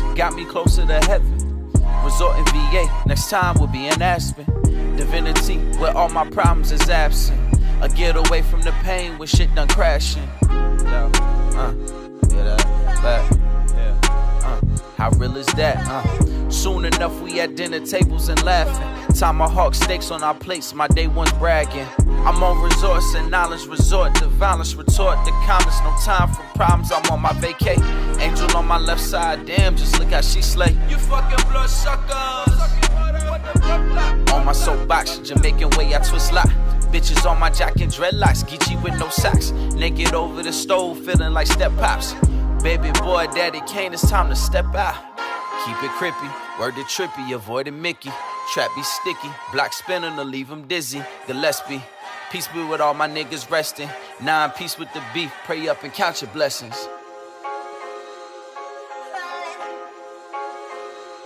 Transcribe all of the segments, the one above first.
mountains got me closer to heaven. Resort in VA, next time we'll be in Aspen. Divinity, where all my problems is absent. A getaway from the pain when shit done crashing. Yo, yeah, that, yeah, how real is that, Soon enough we at dinner tables and laughing. Tomahawk steaks on our plates, my day one's bragging. I'm on resource and knowledge resort to violence, retort to comments, no time for problems, I'm on my vacay. Angel on my left side, damn, just look how she slay. You fucking blood suckers. On my soapbox, Jamaican way I twist lock. Bitches on my jack and dreadlocks, Geechee with no socks. Naked over the stove, feeling like step pops. Baby boy, daddy Kane, it's time to step out. Keep it crippy, word to trippy, avoiding Mickey. Trap be sticky, block spinning to leave him dizzy. Gillespie, peace be with all my niggas resting. 9 peace with the beef, pray up and count your blessings.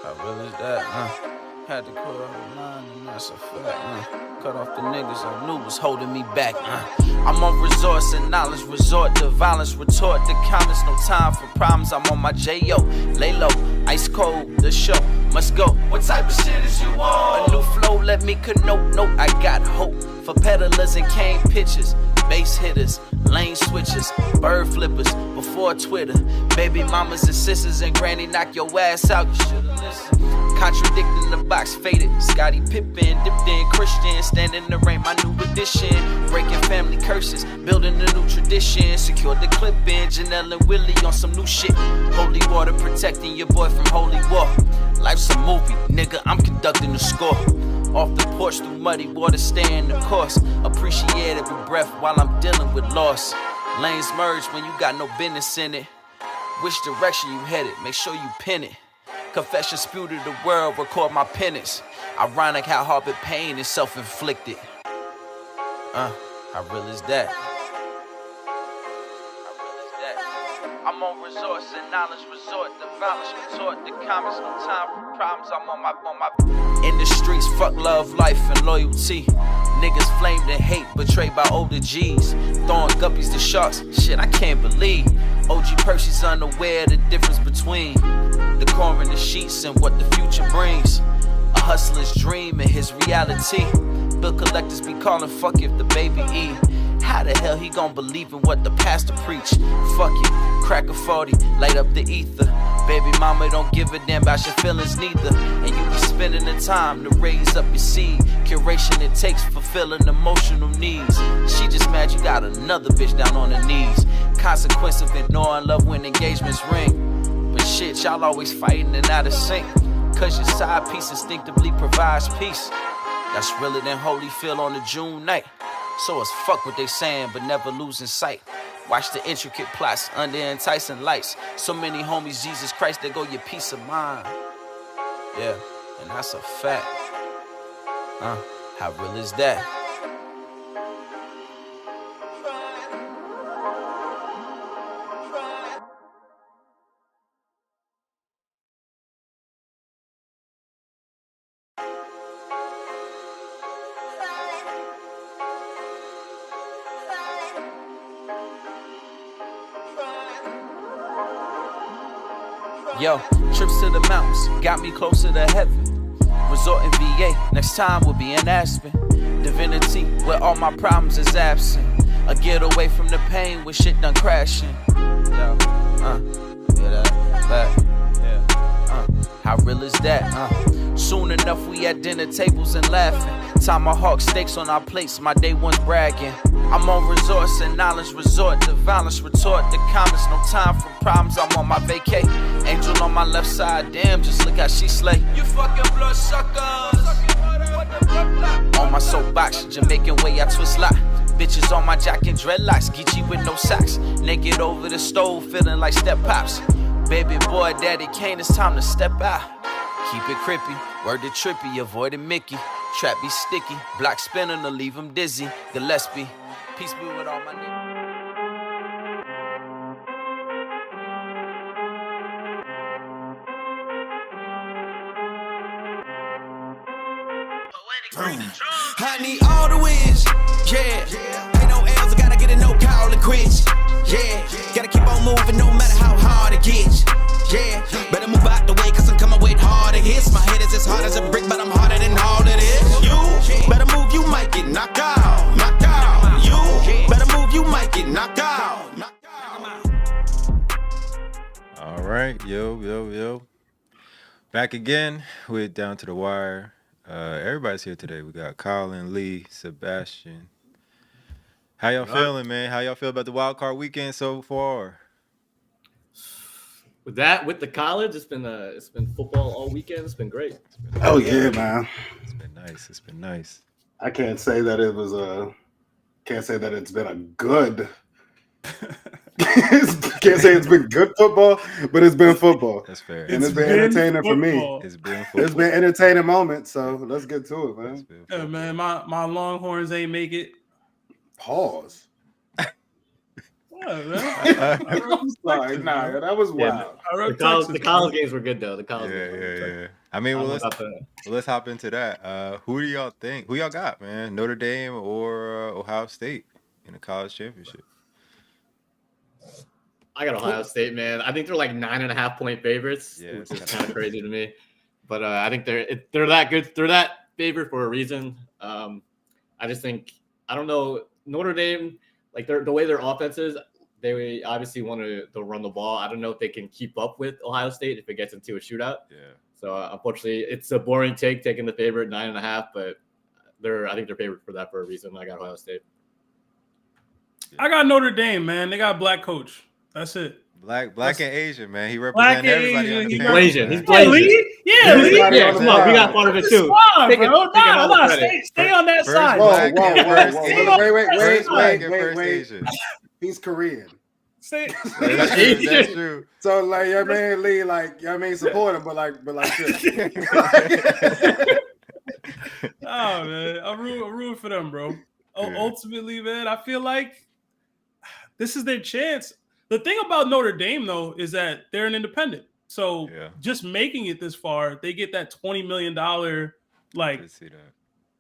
How real is that, Had to cut off the line and that's a fact, Cut off the niggas I knew was holding me back, I'm on resource and knowledge, resort to violence, retort to comments, no time for problems, I'm on my J.O. Lay low, ice cold, the show must go. What type of shit is you on? A new flow, let me connote, no, I got hope. For peddlers and cane pitchers, base hitters, lane switchers, bird flippers, before Twitter. Baby mamas and sisters and granny knock your ass out, you should've listened. Contradicting the box, faded. Scottie Pippen, dipped in Christian. Stand in the rain, my new edition. Breaking family curses, building a new tradition. Secured the clip in, Janelle and Willie on some new shit. Holy water protecting your boy from holy war. Life's a movie, nigga, I'm conducting the score. Off the porch through muddy water, staying the course. Appreciate every breath while I'm dealing with loss. Lanes merge when you got no business in it. Which direction you headed, make sure you pin it. Confession spewed to the world, record my penance. Ironic how hard but pain is self-inflicted. How real is that? I'm on resource and knowledge, resort to violence, retort to comments, no time for problems, I'm on my in the streets, fuck love, life, and loyalty. Niggas flamed and hate, betrayed by older G's. Throwing guppies to sharks, shit I can't believe. OG Percy's unaware of the difference between the corn in the sheets and what the future brings. A hustler's dream and his reality. Bill collectors be calling, fuck if the baby eat. How the hell he gon' believe in what the pastor preach? Fuck it, crack a 40, light up the ether. Baby mama don't give a damn about your feelings neither. And you be spending the time to raise up your seed. Curation it takes fulfilling emotional needs. She just mad you got another bitch down on her knees. Consequence of ignoring love when engagements ring. But shit, y'all always fighting and out of sync. Cause your side piece instinctively provides peace. That's realer than Holyfield on a June night. So it's fuck what they saying, but never losing sight. Watch the intricate plots under enticing lights. So many homies, Jesus Christ, they go your peace of mind. Yeah, and that's a fact. How real is that? Yo, trips to the mountains got me closer to heaven. Resort in VA, next time we'll be in Aspen. Divinity, where all my problems is absent. A getaway from the pain when shit done crashing. Yo, yeah, that, yeah, how real is that, Soon enough we at dinner tables and laughing. Tomahawk steaks on our plates, my day one's bragging. I'm on resource and knowledge, resort to violence, retort to comments, no time for problems, I'm on my vacay. Angel on my left side, damn, just look how she slay. You fucking blood suckers. On my soapbox, Jamaican way I twist lock. Bitches on my jack and dreadlocks, Geechee with no socks. Naked over the stove, feeling like step pops. Baby boy, daddy Kane, it's time to step out. Keep it crippy, word to trippy, avoiding Mickey. Trap be sticky, block spinning to leave him dizzy. Gillespie, peace be with all my niggas. I need all the wins, yeah. Ain't no L's, I gotta get a no call and quits, yeah. Gotta keep on moving no matter how hard it gets, yeah. Better move out as hard as a brick, but I'm harder than all of this. You better move, you might get knocked out. Knocked out. You better move, you might get knocked out. Knocked out. All right, yo. Back again. We're down to the wire. Everybody's here today. We got Colin, Lee, Sebastian. How y'all feeling, man? How y'all feel about the Wildcard weekend so far? With the college, it's been football all weekend. It's been great. Yeah, man. It's been nice. I can't say that it was can't say that it's been a good. Can't say it's been good football, but it's been football. That's fair. And it's been entertaining football. for me. It's been football. It's been entertaining moments, so let's get to it, man. Yeah, man, my Longhorns ain't make it. Pause. What, man? I'm sorry, nah, that was wild. The college games were good though. The college games were good. Yeah. I mean, let's hop into that. Who do y'all think? Who y'all got, man? Notre Dame or Ohio State in the college championship? I got Ohio State, man. I think they're like 9.5 point favorites, Yeah, which is kind of crazy to me. But I think they're that good. They're that favorite for a reason. I just think I don't know Notre Dame, like the way their offense is. They obviously want to run the ball. I don't know if they can keep up with Ohio State if it gets into a shootout. Yeah. So unfortunately, it's a boring take taking the favorite 9.5, but I think they're favored for that for a reason. I got Ohio State. I got Notre Dame, man. They got a black coach. That's it. Black and Asian, man. He represents everybody on the He's panel, Blasian. man. He's Blasian. Yeah, Lee. Yeah, come on. We got part of it too. Stay on that First side. black Whoa, and first wait. Asian. He's Korean. That's true. So like your man Lee, like your man support him, but like Oh man, I'm rooting for them, bro. Ultimately, man, I feel like this is their chance. The thing about Notre Dame, though, is that they're an independent. So just making it this far, they get that $20 million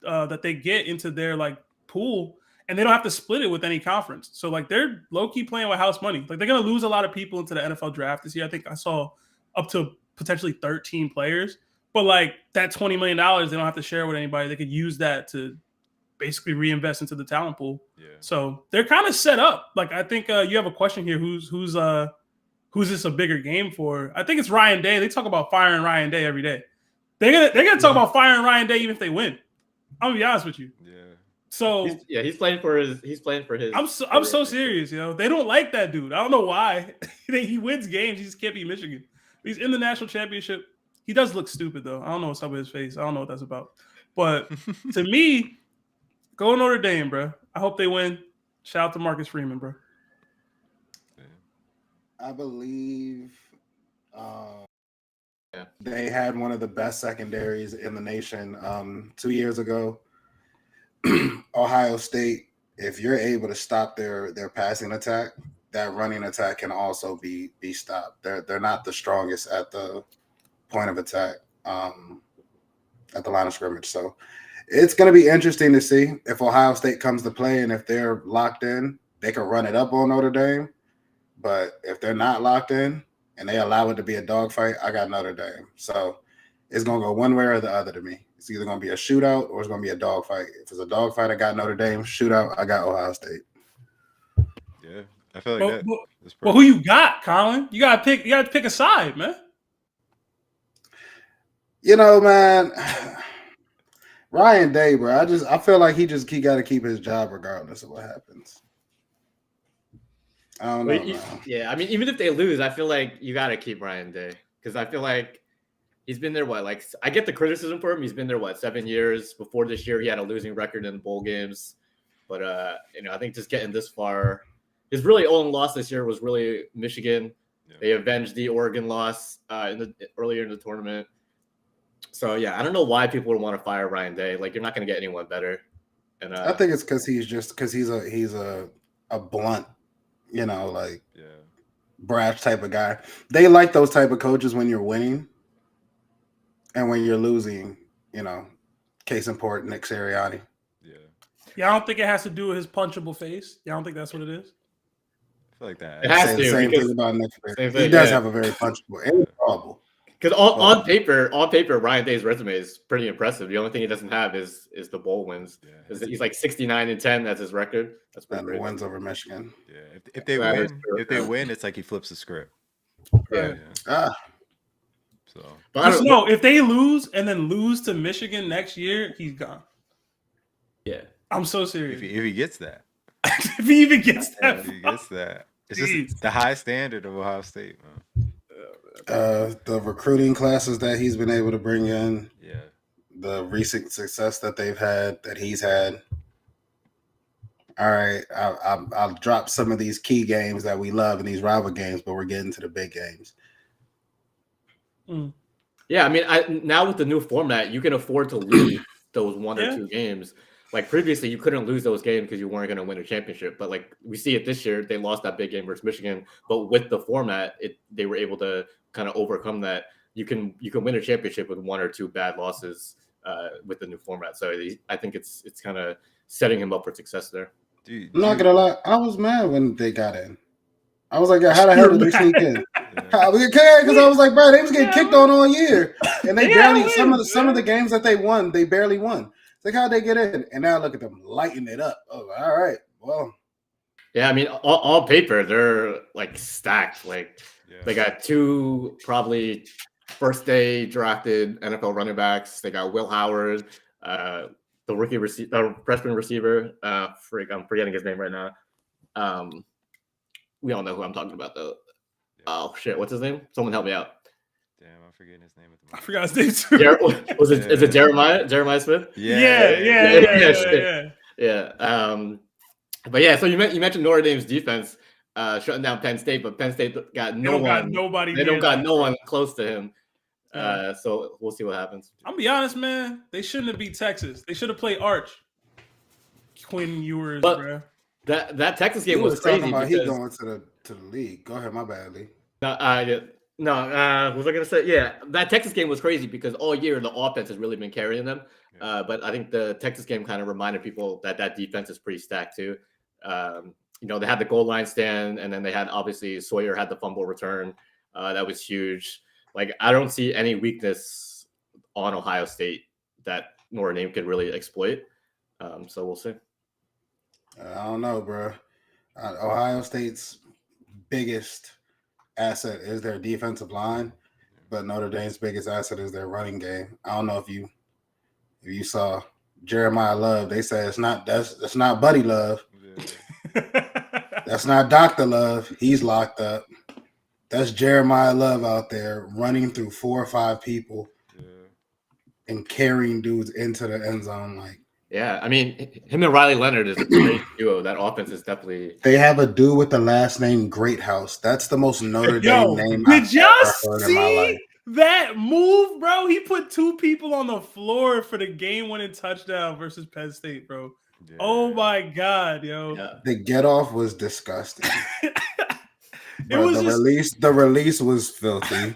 that they get into their like pool, and they don't have to split it with any conference. So like they're low key playing with house money. Like they're gonna lose a lot of people into the NFL draft this year. I think I saw up to potentially 13 players, but like that $20 million, they don't have to share with anybody. They could use that to basically reinvest into the talent pool. Yeah. So they're kind of set up. Like I think you have a question here. Who's this a bigger game for? I think it's Ryan Day. They talk about firing Ryan Day every day. They're gonna talk about firing Ryan Day even if they win. I'm gonna be honest with you. Yeah. So he's playing for his. I'm so serious. They don't like that dude. I don't know why. He wins games. He just can't beat Michigan. He's in the national championship. He does look stupid though. I don't know what's up with his face. I don't know what that's about. But to me, go Notre Dame, bro. I hope they win. Shout out to Marcus Freeman, bro. I believe they had one of the best secondaries in the nation 2 years ago. Ohio State, if you're able to stop their passing attack, that running attack can also be stopped. They're not the strongest at the point of attack at the line of scrimmage. So it's going to be interesting to see if Ohio State comes to play, and if they're locked in, they can run it up on Notre Dame. But if they're not locked in and they allow it to be a dogfight, I got Notre Dame. So it's going to go one way or the other to me. It's either going to be a shootout or it's going to be a dogfight. If it's a dogfight, I got Notre Dame. Shootout, I got Ohio State. Yeah, I feel like that. Well, who you got, Colin? You got to pick a side, man. Man, Ryan Day, bro. I feel like he got to keep his job regardless of what happens. I don't know. Yeah, I mean, even if they lose, I feel like you got to keep Ryan Day because I feel like he's been there. I get the criticism for him. He's been there 7 years. Before this year, he had a losing record in the bowl games. But I think just getting this far, his really only loss this year was really Michigan. Yeah. They avenged the Oregon loss earlier in the tournament. So yeah, I don't know why people would want to fire Ryan Day. Like you're not going to get anyone better. And I think it's because he's a blunt, brash type of guy. They like those type of coaches when you're winning, and when you're losing, case in point, Nick Sirianni. Yeah, I don't think it has to do with his punchable face. Yeah, I don't think that's what it is. I feel like that. It has to. Same thing about Nick Sirianni. He does have a very punchable and probable. Because on paper, Ryan Day's resume is pretty impressive. The only thing he doesn't have is the bowl wins. Yeah. He's like 69-10. That's his record. That's pretty And great. wins over Michigan. Yeah, if they win, it's like he flips the script. Yeah. So, But I Just don't know if they lose and then lose to Michigan next year, he's gone. Yeah. I'm so serious. if he gets that, If he even gets that, if he gets that, it's Jeez. just the high standard of Ohio State, man. The recruiting classes that he's been able to bring in, Yeah. the recent success that he's had. All right, I'll drop some of these key games that we love in these rival games, but we're getting to the big games. Yeah, I mean, now with the new format, you can afford to lose those one or two games. Like previously, you couldn't lose those games because you weren't going to win a championship. But like we see it this year, they lost that big game versus Michigan. But with the format, they were able to kind of overcome that. You can win a championship with one or two bad losses with the new format. So I think it's kind of setting him up for success there. Dude, I'm not gonna lie, I was mad when they got in. I was like, how the hell did they sneak in? Because I was like, bro, they was getting kicked on all year, and they barely some of the games that they won, they barely won. It's like, how'd they get in? And now look at them lighting it up. Oh, all right, well, yeah. I mean, on paper, they're like stacked. Like they got two probably first day drafted NFL running backs. They got Will Howard, the freshman receiver. I'm forgetting his name right now. We all know who I'm talking about, though. Yeah. Oh shit, what's his name? Someone help me out. Damn, I'm forgetting his name at the moment. I forgot his name too. Is it Jeremiah? Jeremiah Smith? Yeah. But yeah, so you mentioned Notre Dame's defense shutting down Penn State, but Penn State got no one. They don't got no one close to him. So we'll see what happens. I'm gonna be honest, man. They shouldn't have beat Texas. They should have played Arch. Quinn Ewers, bro. That Texas game was talking crazy. About he going to the league. Go ahead, my bad, Lee. What was I gonna say? Yeah, that Texas game was crazy because all year the offense has really been carrying them. But I think the Texas game kind of reminded people that defense is pretty stacked too. They had the goal line stand, and then they had obviously Sawyer had the fumble return. That was huge. Like I don't see any weakness on Ohio State that Notre Dame could really exploit. So we'll see. I don't know, bro. Ohio State's biggest asset is their defensive line, but Notre Dame's biggest asset is their running game. I don't know if you saw Jeremiah Love. They said that's not Buddy Love. That's not Dr. Love. He's locked up. That's Jeremiah Love out there running through 4 or 5 people and carrying dudes into the end zone. Like, yeah, I mean, him and Riley Leonard is a great duo. That offense is definitely. They have a dude with the last name Greathouse. That's the most Notre Dame name Did y'all see that move, bro? He put 2 people on the floor for the game-winning touchdown versus Penn State, bro. Yeah. Oh my God, yo! Yeah. The get off was disgusting. Bro, the release was filthy.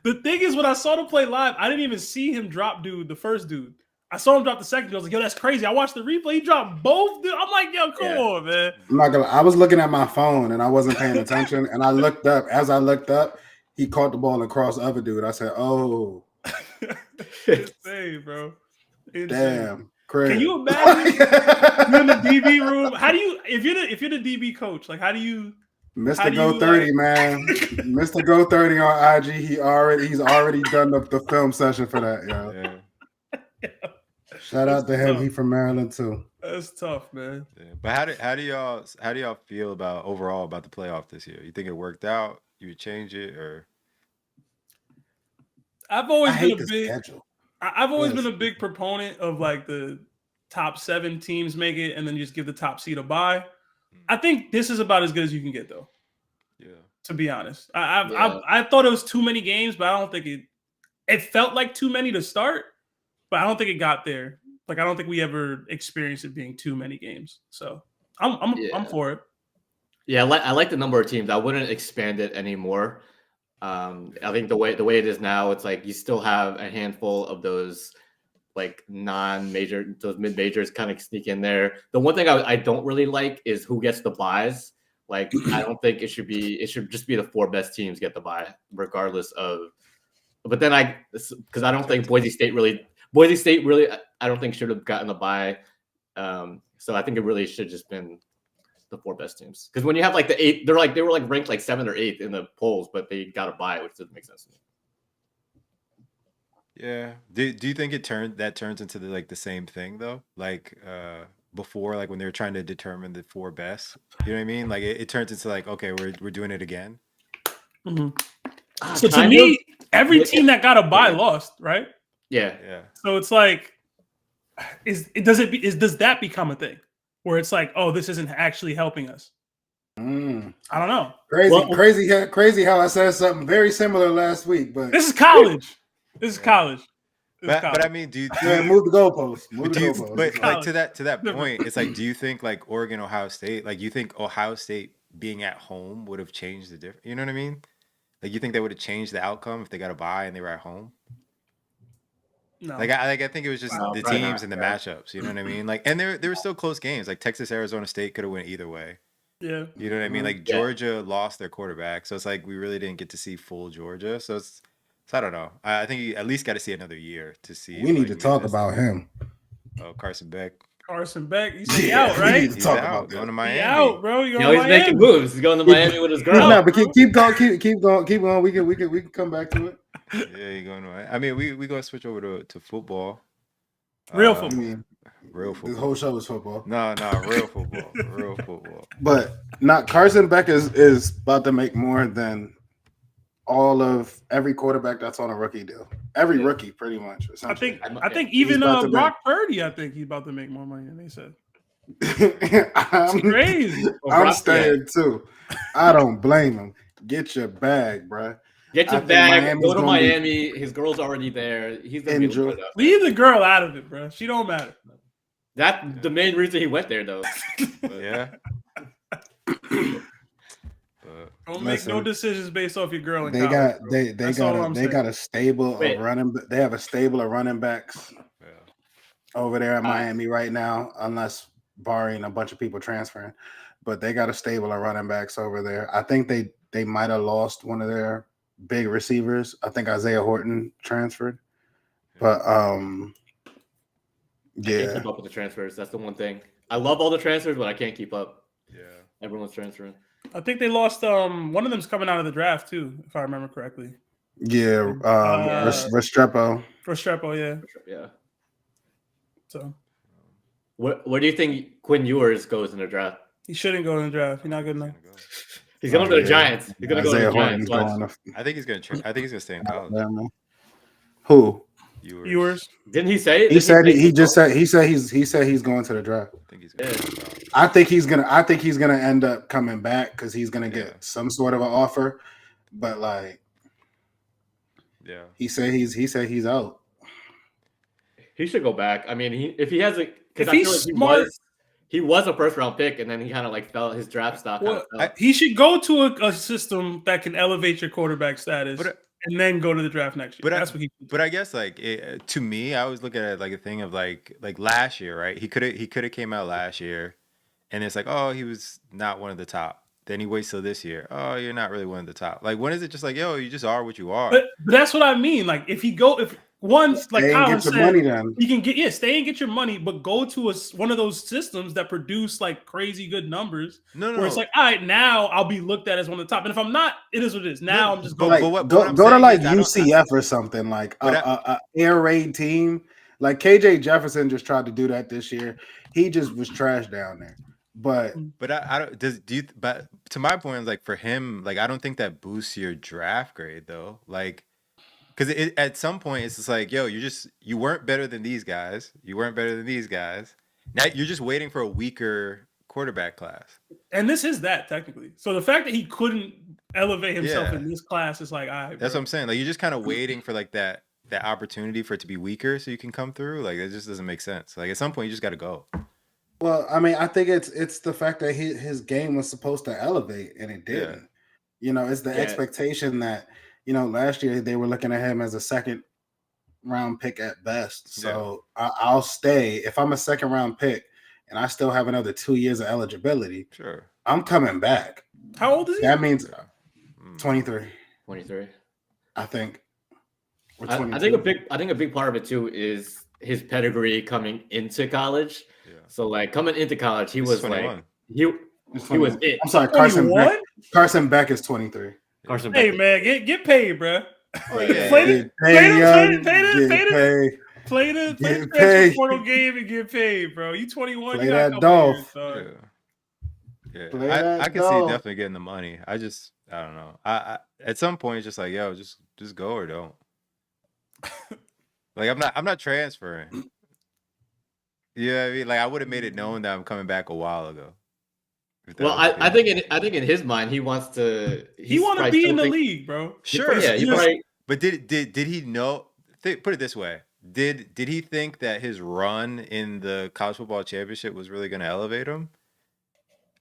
The thing is, when I saw the play live, I didn't even see him drop the first dude. I saw him drop the second dude. I was like, yo, that's crazy. I watched the replay. He dropped both dudes. I'm like, yo, come on, man. I'm not gonna. I was looking at my phone and I wasn't paying attention. And I looked up. As I looked up, he caught the ball across the other dude. I said, "Oh, insane, bro! Insane. Damn, crazy." Can you imagine you're in the DB room? How do you, if you're the DB coach, like, how do you? Mr. Go 30, man. Mr. Go 30 on IG. He's already done the film session for that, yo. Yeah. Shout out to him. He from Maryland too. That's tough, man. Yeah. But how do y'all feel overall about the playoff this year? You think it worked out? You would change it or? I've always been a big proponent of like the top 7 teams make it and then just give the top seed a bye. I think this is about as good as you can get, though. Yeah. To be honest, I thought it was too many games, but I don't think it felt like too many to start, but I don't think it got there. Like I don't think we ever experienced it being too many games. So I'm for it. Yeah, I like the number of teams. I wouldn't expand it anymore. I think the way it is now, it's like you still have a handful of those like non-major, those mid-majors kind of sneak in there. The one thing I don't really like is who gets the buys. Like I don't think it should just be the 4 best teams get the bye, regardless of But then because I don't think Boise State really, I don't think should have gotten a bye. So I think it really should just been the 4 best teams. Because when you have like the 8, they were like ranked like 7th or 8th in the polls, but they got a bye, which doesn't make sense to me. Yeah. Do you think it turns into the same thing though? Like before, like when they were trying to determine the 4 best. You know what I mean? Like it turns into like, okay, we're doing it again. So to me, every team that got a bye lost, right? Yeah. So it's like, does that become a thing where it's like, oh, this isn't actually helping us? I don't know. Crazy how I said something very similar last week, but this is college. This is college. But I mean, do you move the goalposts? But like to that point, it's like, do you think like Oregon, Ohio State, like you think Ohio State being at home would have changed the difference? You know what I mean? Like you think they would have changed the outcome if they got a bye and they were at home? No. I think it was just the teams and the matchups. You know what I mean? Like, and there were still close games. Like Texas, Arizona State could have went either way. Yeah. You know what I mean? Like Georgia lost their quarterback, so it's like we really didn't get to see full Georgia. So I don't know. I think you at least got to see another year to see. We need to talk about him. Oh, Carson Beck. He's out, right? He's out. Going to Miami. He's out, bro. He's making moves. He's going to Miami with his girl. No, but keep going. We can come back to it. Yeah, you're going to Miami. I mean, we gonna switch over to football. Real football. Real football. The whole show is football. No, real football. Real football. But not Carson Beck is about to make more than all of every quarterback that's on a rookie deal. Every rookie, pretty much. I think even Brock Purdy, I think he's about to make more money than they said. It's crazy. I'm staying too. I don't blame him. Get your bag, bro. Get your bag. Go to Miami. His girl's already there. He's gonna enjoy. Leave the girl out of it, bro. She don't matter. That's the main reason he went there, though. Yeah. Don't make no decisions based off your girl. They got a stable of running. They have a stable of running backs over there in Miami right now, unless barring a bunch of people transferring. But they got a stable of running backs over there. I think they might have lost one of their big receivers. I think Isaiah Horton transferred, but I can't keep up with the transfers. That's the one thing. I love all the transfers, but I can't keep up. Yeah, everyone's transferring. I think they lost. One of them's coming out of the draft too, if I remember correctly. Yeah, Restrepo. Yeah. So, where do you think Quinn Ewers goes in the draft? He shouldn't go in the draft. He's not good enough. He's going to the Giants. He's going to go to the Giants. I think he's going to stay in college. Who? Ewers. Didn't he say it? He said he's going to the draft. I think he's gonna end up coming back because he's gonna get some sort of an offer. But like, he said he's out. He should go back. I mean, if he has a, because I feel like he was a first round pick, and then he kind of like fell. His draft stock. He should go to a system that can elevate your quarterback status, and then go to the draft next year. But I guess like to me, I always look at it like a thing of like last year, right? He could have came out last year, and it's like, oh, he was not one of the top. Then he waits till this year. Oh, you're not really one of the top. Like, when is it just like, yo, you just are what you are? But that's what I mean. Like, if once, like Colin said, you can stay and get your money, but go to one of those systems that produce like crazy good numbers. Where it's like, all right, now I'll be looked at as one of the top. And if I'm not, it is what it is. Now I'm just going. Go to like UCF or something, like a air raid team. Like KJ Jefferson just tried to do that this year. He just was trash down there. But I don't. But to my point, like for him, like I don't think that boosts your draft grade though. Like. Because at some point it's just like, yo, you weren't better than these guys. You weren't better than these guys. Now you're just waiting for a weaker quarterback class. And this is that technically. So the fact that he couldn't elevate himself in this class is like, all right. That's what I'm saying. Like you're just kind of waiting for like that opportunity for it to be weaker so you can come through. Like it just doesn't make sense. Like at some point you just got to go. Well, I mean, I think it's the fact that his game was supposed to elevate and it didn't. Yeah. You know, it's the expectation that. You know, last year they were looking at him as a second round pick at best. So I'll stay. If I'm a second round pick and I still have another 2 years of eligibility, sure, I'm coming back. How old is he? That means 23. 23. I think. Or I 22. think a big part of it too is his pedigree coming into college. Yeah. So like coming into college, he He's was 21. like he He's he was 21. it. I'm sorry, Carson 21? Beck. Carson Beck is 23. Carson Hey Beck. man, get paid, bro. Oh yeah. Play yeah. the play the Get transfer paid. portal game and get paid, bro. You 21, Play you got a that couple Dolph. years, dog. Yeah. Play Yeah. that I can see dog. definitely getting the money. I don't know. I at some point it's just like, yo, just go or don't. Like I'm not transferring. You know what I mean? Like I would have made it known that I'm coming back a while ago. If that Well, was the I case. think in his mind he wants to. He want to be in the league, bro. Sure. Yeah, He you just- probably. But did he know? Put it this way: did he think that his run in the college football championship was really going to elevate him?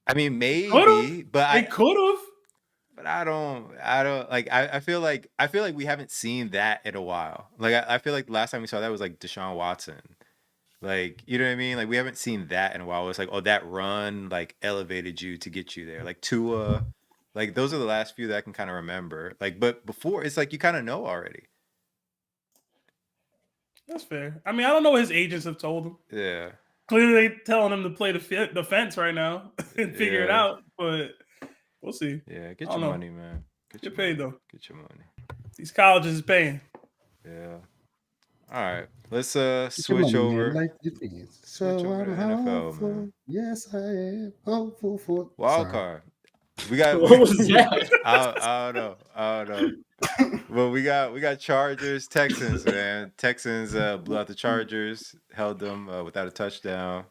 I mean, maybe, Could've. but They could have. but I don't like. I feel like we haven't seen that in a while. Like I feel like the last time we saw that was like Deshaun Watson. Like, you know what I mean? Like we haven't seen that in a while. It's like, oh, that run like elevated you to get you there. Like Tua, like those are the last few that I can kind of remember. Like, but before it's like you kind of know already. That's fair. I mean, I don't know what his agents have told him. Yeah. Clearly, they telling him to play the fence right now and figure it Yeah. out. But we'll see. Yeah, get I your don't know. money, man. Get paid though. Get your money. These colleges is paying. Yeah. All right. Let's switch over. So over to I'm NFL, hopeful. man. Yes, I am hopeful for Wildcard. We got What was that? I don't know. Well, we got Chargers, Texans, man. Texans blew out the Chargers, held them without a touchdown.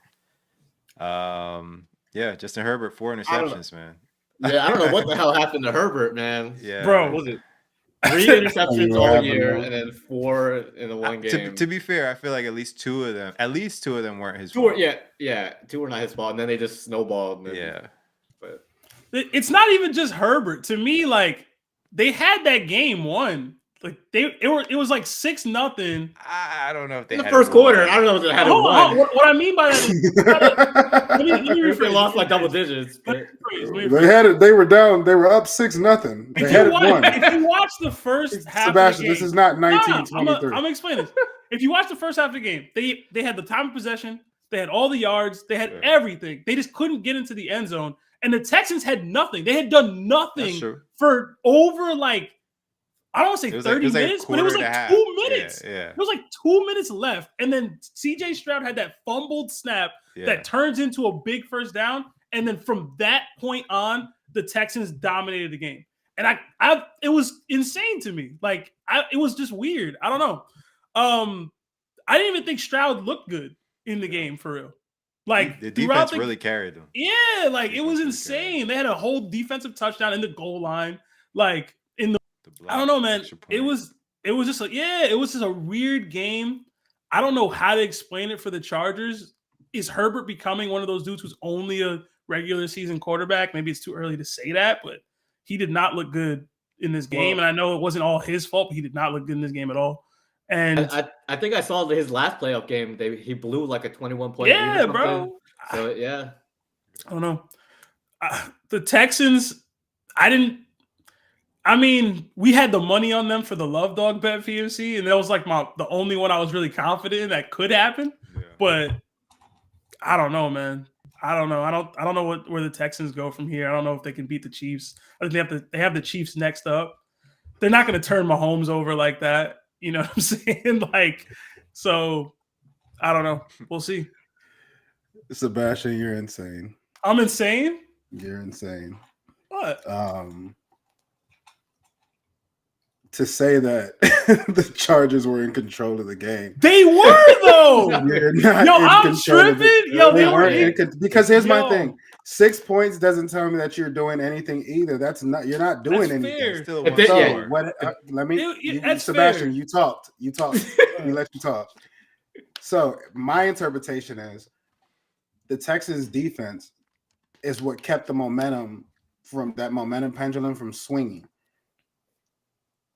Yeah, Justin Herbert, 4 interceptions, man. Yeah, I don't know what the hell happened to Herbert, man. Yeah. Bro. What was it 3 interceptions What all happened, year, man? and then 4 in the one game? To be fair, I feel like at least two of them weren't his Two were, fault. yeah, 2 were not his fault, and then they just snowballed. And then, Yeah. but It's not even just Herbert. To me, like they had that game won. Like it was like 6-0. I don't know if they in the had first it won. quarter, I don't know if they had it Hold on. won. What I mean by that is let me If they rephrase. lost like double digits. Let me But rephrase. They had it. They were down. They were up 6-0. They had it won. If you watch the first half Sebastian, of the game, this is not I'm 1923. gonna explain this. If you watch the first half of the game, they had the time of possession, they had all the yards, they had Yeah. everything. They just couldn't get into the end zone, and the Texans had nothing. They had done That's nothing true. for over like I don't want to It say was 30 like a minutes, but it was quarter like and a 2 half. minutes. Yeah. It was like 2 minutes left, and then CJ Stroud had that fumbled snap Yeah. that turns into a big first down, and then from that point on, the Texans dominated the game, and it was insane to me. Like it was just weird. I don't know. I didn't even think Stroud looked good in the game for real. Like The throughout defense really carried them. yeah, like it was Defense really carried. insane. They had a whole defensive touchdown in the goal line, like in the. The I don't know, man. extra It point. was just like, yeah, it was just a weird game. I don't know how to explain it for the Chargers. Is Herbert becoming one of those dudes who's only a regular season quarterback? Maybe it's too early to say that, but he did not look good in this game. And I know it wasn't all his fault, but he did not look good in this game at all. And I think I saw his last playoff game. He blew like a 21-point lead. yeah, or something. bro. So yeah, I don't know. The Texans, we had the money on them for the love dog bet PMC, and that was like the only one I was really confident in that could happen. Yeah. But I don't know, man. I don't know. I don't know where the Texans go from here. I don't know if they can beat the Chiefs. I think they have the Chiefs next up. They're not going to turn Mahomes over like that. You know what I'm saying? Like, so I don't know. We'll see. Sebastian, you're insane. I'm insane. You're insane. What? To say that the Chargers were in control of the game. They were though. They're not Yo, in I'm control of it. tripping. Yo, They they were weren't in. because here's my Yo. thing. 6 points doesn't tell me that you're doing anything either. You're not doing That's anything. fair. Still If one they- So yeah. what? Let me, That's Sebastian. fair. You talked. Let me let you talk. So my interpretation is the Texans defense is what kept the momentum pendulum from swinging.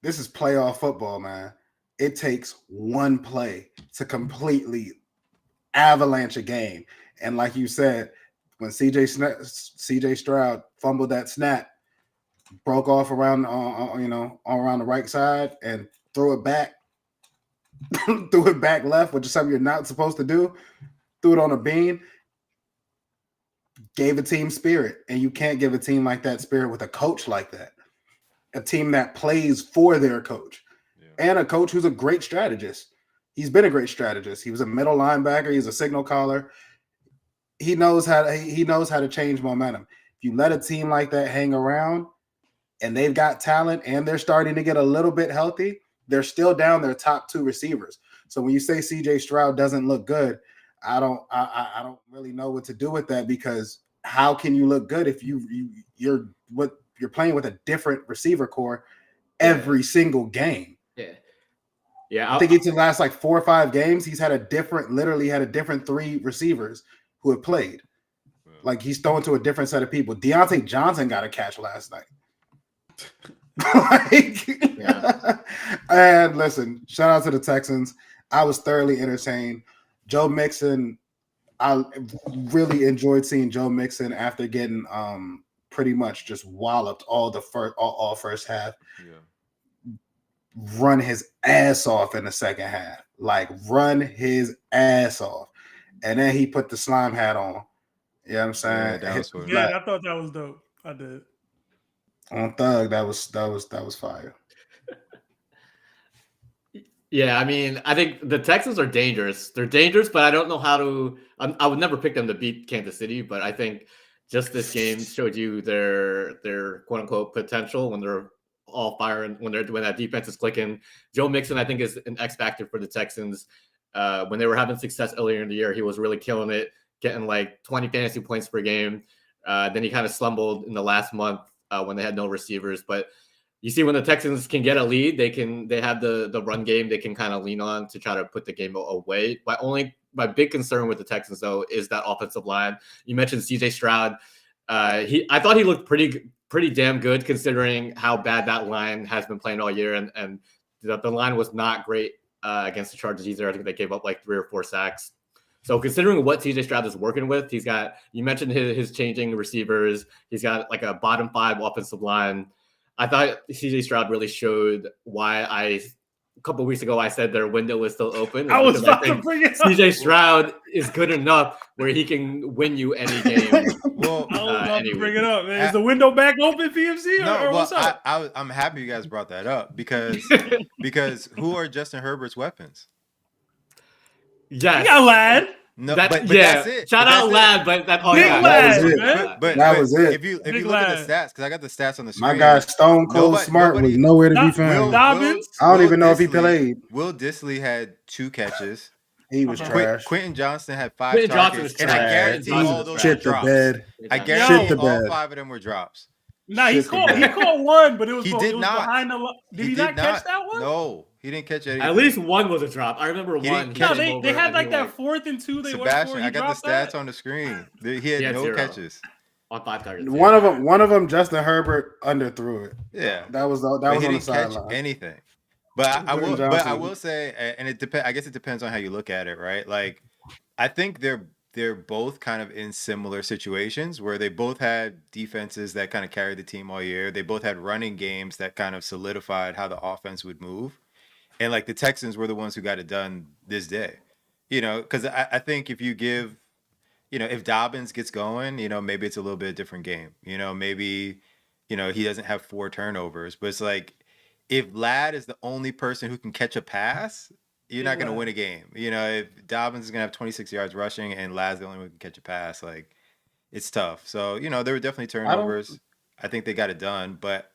This is playoff football, man. It takes one play to completely avalanche a game. And like you said, when CJ Stroud fumbled that snap, broke off around around the right side and threw it back threw it back left, which is something you're not supposed to do. Threw it on a bean. Gave a team spirit, and you can't give a team like that spirit with a coach like that. A team that plays for their coach, and a coach who's a great strategist. He's been a great strategist. He was a middle linebacker. He's a signal caller. He knows how to change momentum. If you let a team like that hang around, and they've got talent, and they're starting to get a little bit healthy, they're still down their top 2 receivers. So when you say CJ Stroud doesn't look good, I don't really know what to do with that, because how can you look good if you're playing with a different receiver core every single game? Yeah. I think it's the last like 4 or 5 games. He's literally had a different 3 receivers who have played. Like he's throwing to a different set of people. Deontay Johnson got a catch last night. And listen, shout out to the Texans. I was thoroughly entertained. Joe Mixon, I really enjoyed seeing Joe Mixon after getting pretty much just walloped all first half. Run his ass off in the second half. Like run his ass off. And then he put the slime hat on. You know what I'm saying? I thought that was dope. I did. On Thug, that was fire. Yeah, I mean, I think the Texans are dangerous. They're dangerous, but I don't know how to. I would never pick them to beat Kansas City, but I think just this game showed you their quote unquote potential when they're all firing, when that defense is clicking. Joe Mixon, I think, is an X factor for the Texans. When they were having success earlier in the year, he was really killing it, getting like 20 fantasy points per game. Then he kind of slumbled in the last month when they had no receivers, but. You see, when the Texans can get a lead, they have the run game they can kind of lean on to try to put the game away. My big concern with the Texans though is that offensive line. You mentioned CJ Stroud. I thought he looked pretty damn good considering how bad that line has been playing all year, and the line was not great against the Chargers either. I think they gave up like 3 or 4 sacks. So considering what CJ Stroud is working with, you mentioned his changing receivers. He's got like a bottom 5 offensive line. I thought CJ Stroud really showed why a couple of weeks ago I said their window was still open. I was about to bring it up. CJ Stroud is good enough where he can win you any game. Well, I was about to bring it up, man. Is the window back open, PMC? Or what's up? I'm happy you guys brought that up because who are Justin Herbert's weapons? Yes. You got Lad. No, but yeah. that's it. Shout out Lad, but that's all Big Lad, man. But that was it. If you look at the stats, because I got the stats on the screen. My guy Stone Cold Smart was nowhere to be found. Dobbins. I don't even know if he played. Will Dissly had 2 catches. He was trash. Quentin Johnston had 5 targets, and I guarantee all those were drops. I guarantee all 5 of them were drops. Nah, he caught one, but it was behind the line. Did he not catch that one? No, he didn't catch anything. At least one was a drop. I remember one. No, they had like that 4th and 2. Sebastian, I got the stats on the screen. He had no 0 catches on 5 targets. One of them, Justin Herbert underthrew it. Yeah, that was on the sideline. Anything. But I will say, and it depends. I guess it depends on how you look at it, right? Like, I think they're both kind of in similar situations where they both had defenses that kind of carried the team all year. They both had running games that kind of solidified how the offense would move. And like the Texans were the ones who got it done this day, because I think if you give, if Dobbins gets going, maybe it's a little bit different game. Maybe, he doesn't have 4 turnovers, but it's like if Ladd is the only person who can catch a pass, you're not going to win a game. If Dobbins is going to have 26 yards rushing and Ladd's the only one who can catch a pass, like it's tough. So, there were definitely turnovers. I think they got it done, but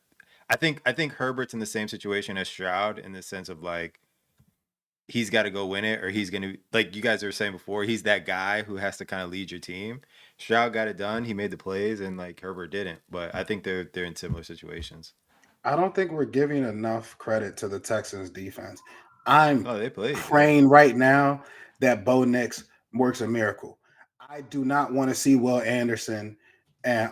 I think Herbert's in the same situation as Stroud in the sense of like, he's got to go win it or he's going to, like you guys were saying before, he's that guy who has to kind of lead your team. Stroud got it done. He made the plays and like Herbert didn't, but I think they're in similar situations. I don't think we're giving enough credit to the Texans defense. I'm they played praying right now that Bo Nix works a miracle. I do not want to see Will Anderson and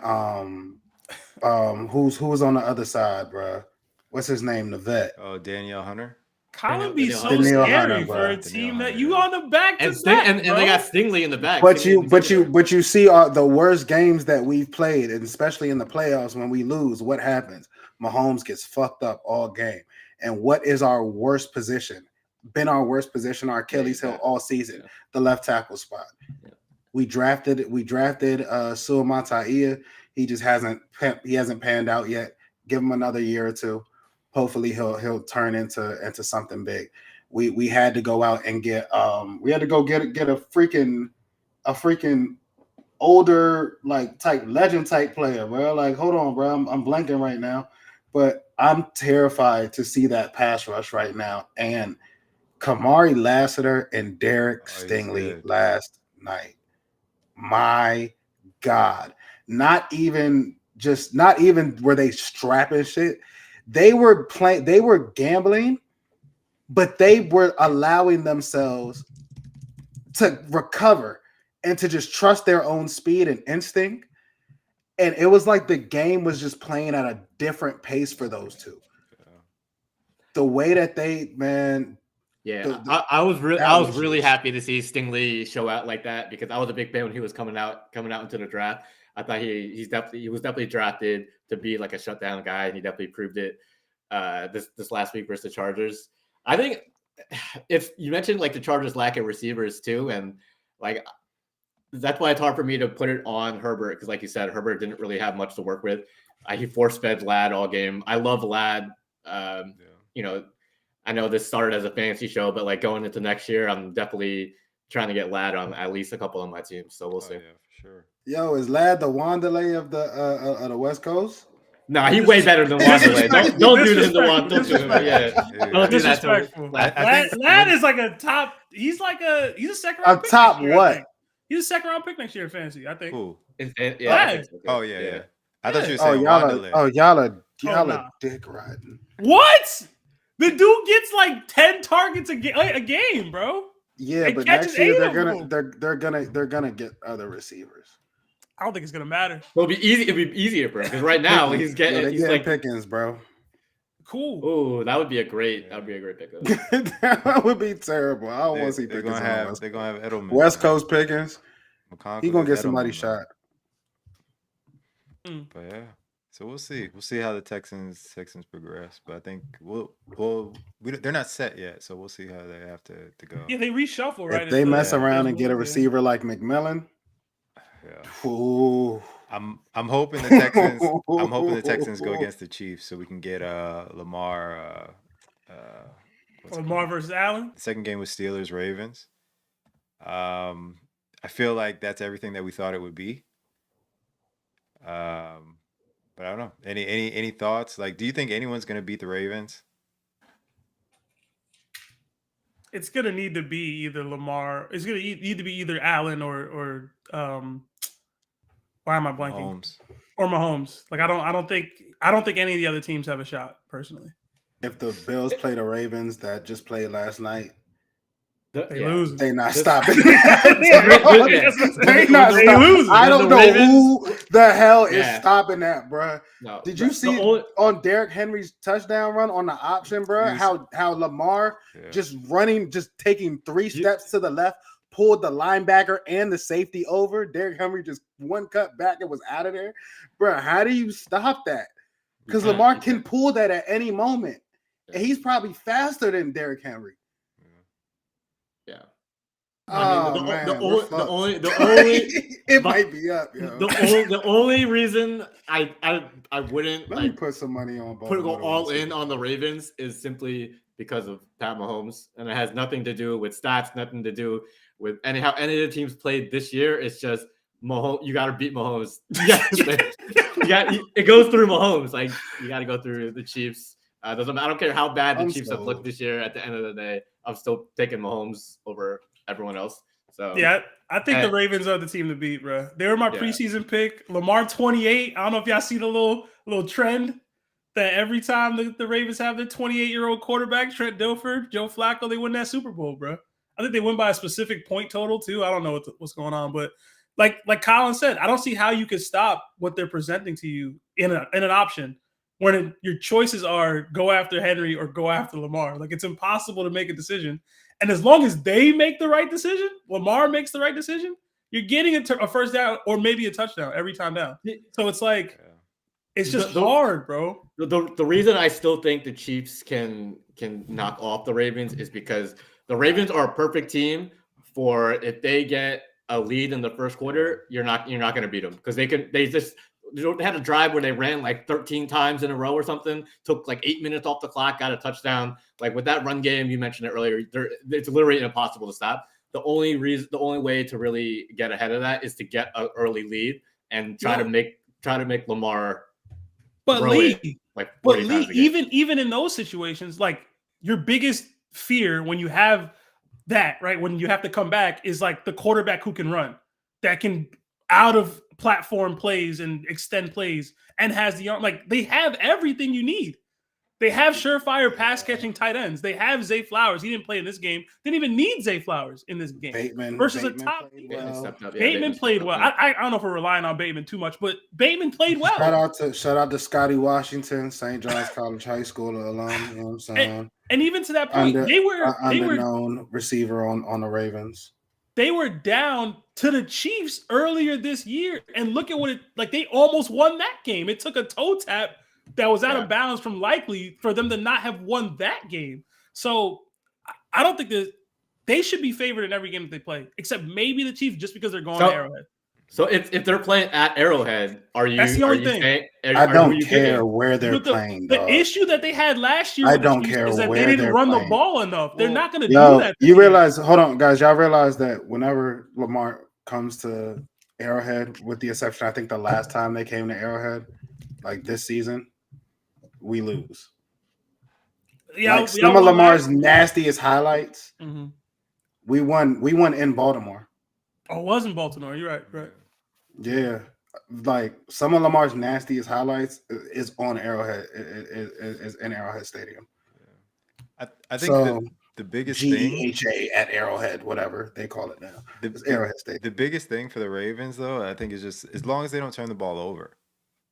who's on the other side, bro? What's his name? The vet. Oh, Danielle Hunter. Colin be so scary for a team that you on the back to back, and they got Stingley in the back. But you see the worst games that we've played, and especially in the playoffs when we lose, what happens? Mahomes gets fucked up all game. And what is our worst position? been our worst position, our Achilles heel all season, the left tackle spot. Yeah. We drafted Suleiman Taia. He just hasn't panned out yet. Give him another year or two. Hopefully he'll turn into something big. We had to go out and get a freaking older like type legend type player, bro. Like, hold on, bro. I'm blanking right now. But I'm terrified to see that pass rush right now. And Kamari Lassiter and Derek Stingley last night. My God. Not even were they strapping shit. They were gambling, but they were allowing themselves to recover and to just trust their own speed and instinct. And it was like the game was just playing at a different pace for those two. The way that they, man. Yeah, I was really happy to see Stingley show out like that because I was a big fan when he was coming out into the draft. I thought he was definitely drafted to be like a shutdown guy, and he definitely proved it this last week versus the Chargers. I think if you mentioned like the Chargers lack of receivers too, and like that's why it's hard for me to put it on Herbert because, like you said, Herbert didn't really have much to work with. He force-fed Ladd all game. I love Ladd. You know, I know this started as a fantasy show, but like going into next year, I'm definitely trying to get Ladd on at least a couple of my teams. So we'll see. Yeah, for sure. Yo, is Ladd the Wanderlei of the West Coast? No, he's way better than Wanderlei. Don't do this to Wanderlei. Don't do him. Yeah. Don't do that to him. Ladd is like a top. He's a second round. A top what? He's a second round pick next year in fantasy, I think. Who? Yeah. Oh yeah. I thought you were saying Wanderlei. Y'all are dick riding. What? The dude gets like 10 targets a game, bro. Yeah, but next year they're gonna get other receivers. I don't think it's gonna matter. It'll be easier for him because right now he's getting like Pickens, bro. Cool. Oh, that would be a great pickup. That would be terrible. I don't want to see Pickens. They're gonna have Edelman. West Coast Pickens. He's gonna get somebody shot. But yeah. So we'll see. We'll see how the Texans progress. But I think they're not set yet, so we'll see how they have to go. Yeah, they reshuffle, right? If they mess around and get a receiver like McMillan, yeah. I'm hoping the Texans go against the Chiefs so we can get Lamar. Lamar versus Allen. The second game was Steelers Ravens. I feel like that's everything that we thought it would be. But I don't know. Any thoughts? Like, do you think anyone's going to beat the Ravens? It's going to need to be either Lamar. It's going to need to be either Allen or why am I blanking? Mahomes. Or Mahomes. Like, I don't think any of the other teams have a shot personally. If the Bills play the Ravens that just played last night, they lose. They not stopping. They not stopping. I don't know who the hell is stopping that, bro. No, did you see on Derrick Henry's touchdown run on the option, bro? How Lamar just taking 3 steps to the left, pulled the linebacker and the safety over. Derrick Henry just one cut back and was out of there, bro. How do you stop that? Because Lamar can pull that at any moment, and he's probably faster than Derrick Henry. Yeah. The only it might be up. Yo. The only reason I wouldn't let me put some money on go all in on the Ravens is simply because of Pat Mahomes, and it has nothing to do with stats, nothing to do with how any of the teams played this year. It's just Mahomes. You got to beat Mahomes. It goes through Mahomes. Like you got to go through the Chiefs. I don't care how bad the Chiefs have looked this year. At the end of the day, I'm still taking Mahomes over everyone else. So yeah, I think the Ravens are the team to beat, bro. They were my preseason pick. Lamar 28. I don't know if y'all see the little trend that every time the Ravens have their 28-year-old quarterback, Trent Dilfer, Joe Flacco, they win that Super Bowl, bro. I think they win by a specific point total too. I don't know what's going on, but like Colin said, I don't see how you could stop what they're presenting to you in an option when your choices are go after Henry or go after Lamar. Like it's impossible to make a decision. And as long as they make the right decision, Lamar makes the right decision, you're getting a first down or maybe a touchdown every time down. So it's like It's just hard, bro. The reason I still think the Chiefs can knock off the Ravens is because the Ravens are a perfect team for if they get a lead in the first quarter, you're not going to beat them because they had a drive where they ran like 13 times in a row or something, took like 8 minutes off the clock, got a touchdown. Like with that run game, you mentioned it earlier, it's literally impossible to stop. The only way to really get ahead of that is to get an early lead and try to make Lamar. But Lee, even even in those situations, like your biggest fear when you have that, right, when you have to come back is like the quarterback who can run, that can out of platform plays and extend plays and has the arm. Like they have everything you need. They have surefire pass catching tight ends. They have Zay Flowers. He didn't play in this game. Didn't even need Zay Flowers in this game. Versus a top. Bateman played well. I don't know if we're relying on Bateman too much, but Bateman played well. Shout out to Scotty Washington, St. John's College High School alum. You know what I'm saying? And even to that point, they were known receiver on the Ravens. They were down to the Chiefs earlier this year, and look at what they almost won that game. It took a toe tap that was out of bounds from Likely for them to not have won that game. So I don't think that they should be favored in every game that they play, except maybe the Chiefs just because they're going to Arrowhead. So if they're playing at Arrowhead, that's the only thing. I don't care where they're playing. The issue that they had last year I don't care is that where they didn't run playing. the ball enough. They're not going to do that. You realize, hold on, guys. Y'all realize that whenever Lamar comes to Arrowhead, with the exception, I think the last time they came to Arrowhead, like this season, we lose. Yeah, like some of Lamar's nastiest highlights. Mm-hmm. We won in Baltimore. Oh, it was in Baltimore. You're right. Yeah, like some of Lamar's nastiest highlights is on Arrowhead. Is in Arrowhead Stadium. I think the biggest thing at Arrowhead, whatever they call it now, Arrowhead Stadium. The biggest thing for the Ravens, though, I think is just as long as they don't turn the ball over.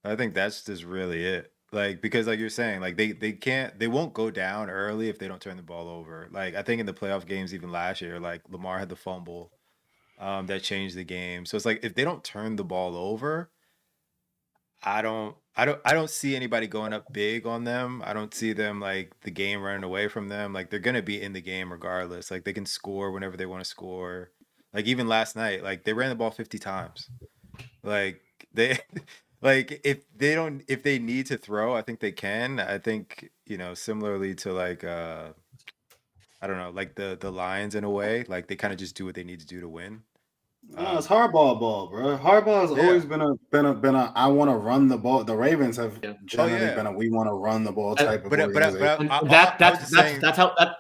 I think that's just really it. Like because like you're saying, like they won't go down early if they don't turn the ball over. Like I think in the playoff games even last year, like Lamar had the fumble. That changed the game. So it's like if they don't turn the ball over, I don't see anybody going up big on them. I don't see them like the game running away from them. Like they're gonna be in the game regardless. Like they can score whenever they want to score. Like even last night, like they ran the ball 50 times. Like they like if they need to throw, I think they can. I think, similarly to like I don't know, like the Lions in a way, like they kind of just do what they need to do to win. No, it's hardball ball, bro. Hardball has always been a I want to run the ball. The Ravens have generally been a we want to run the ball type of organization.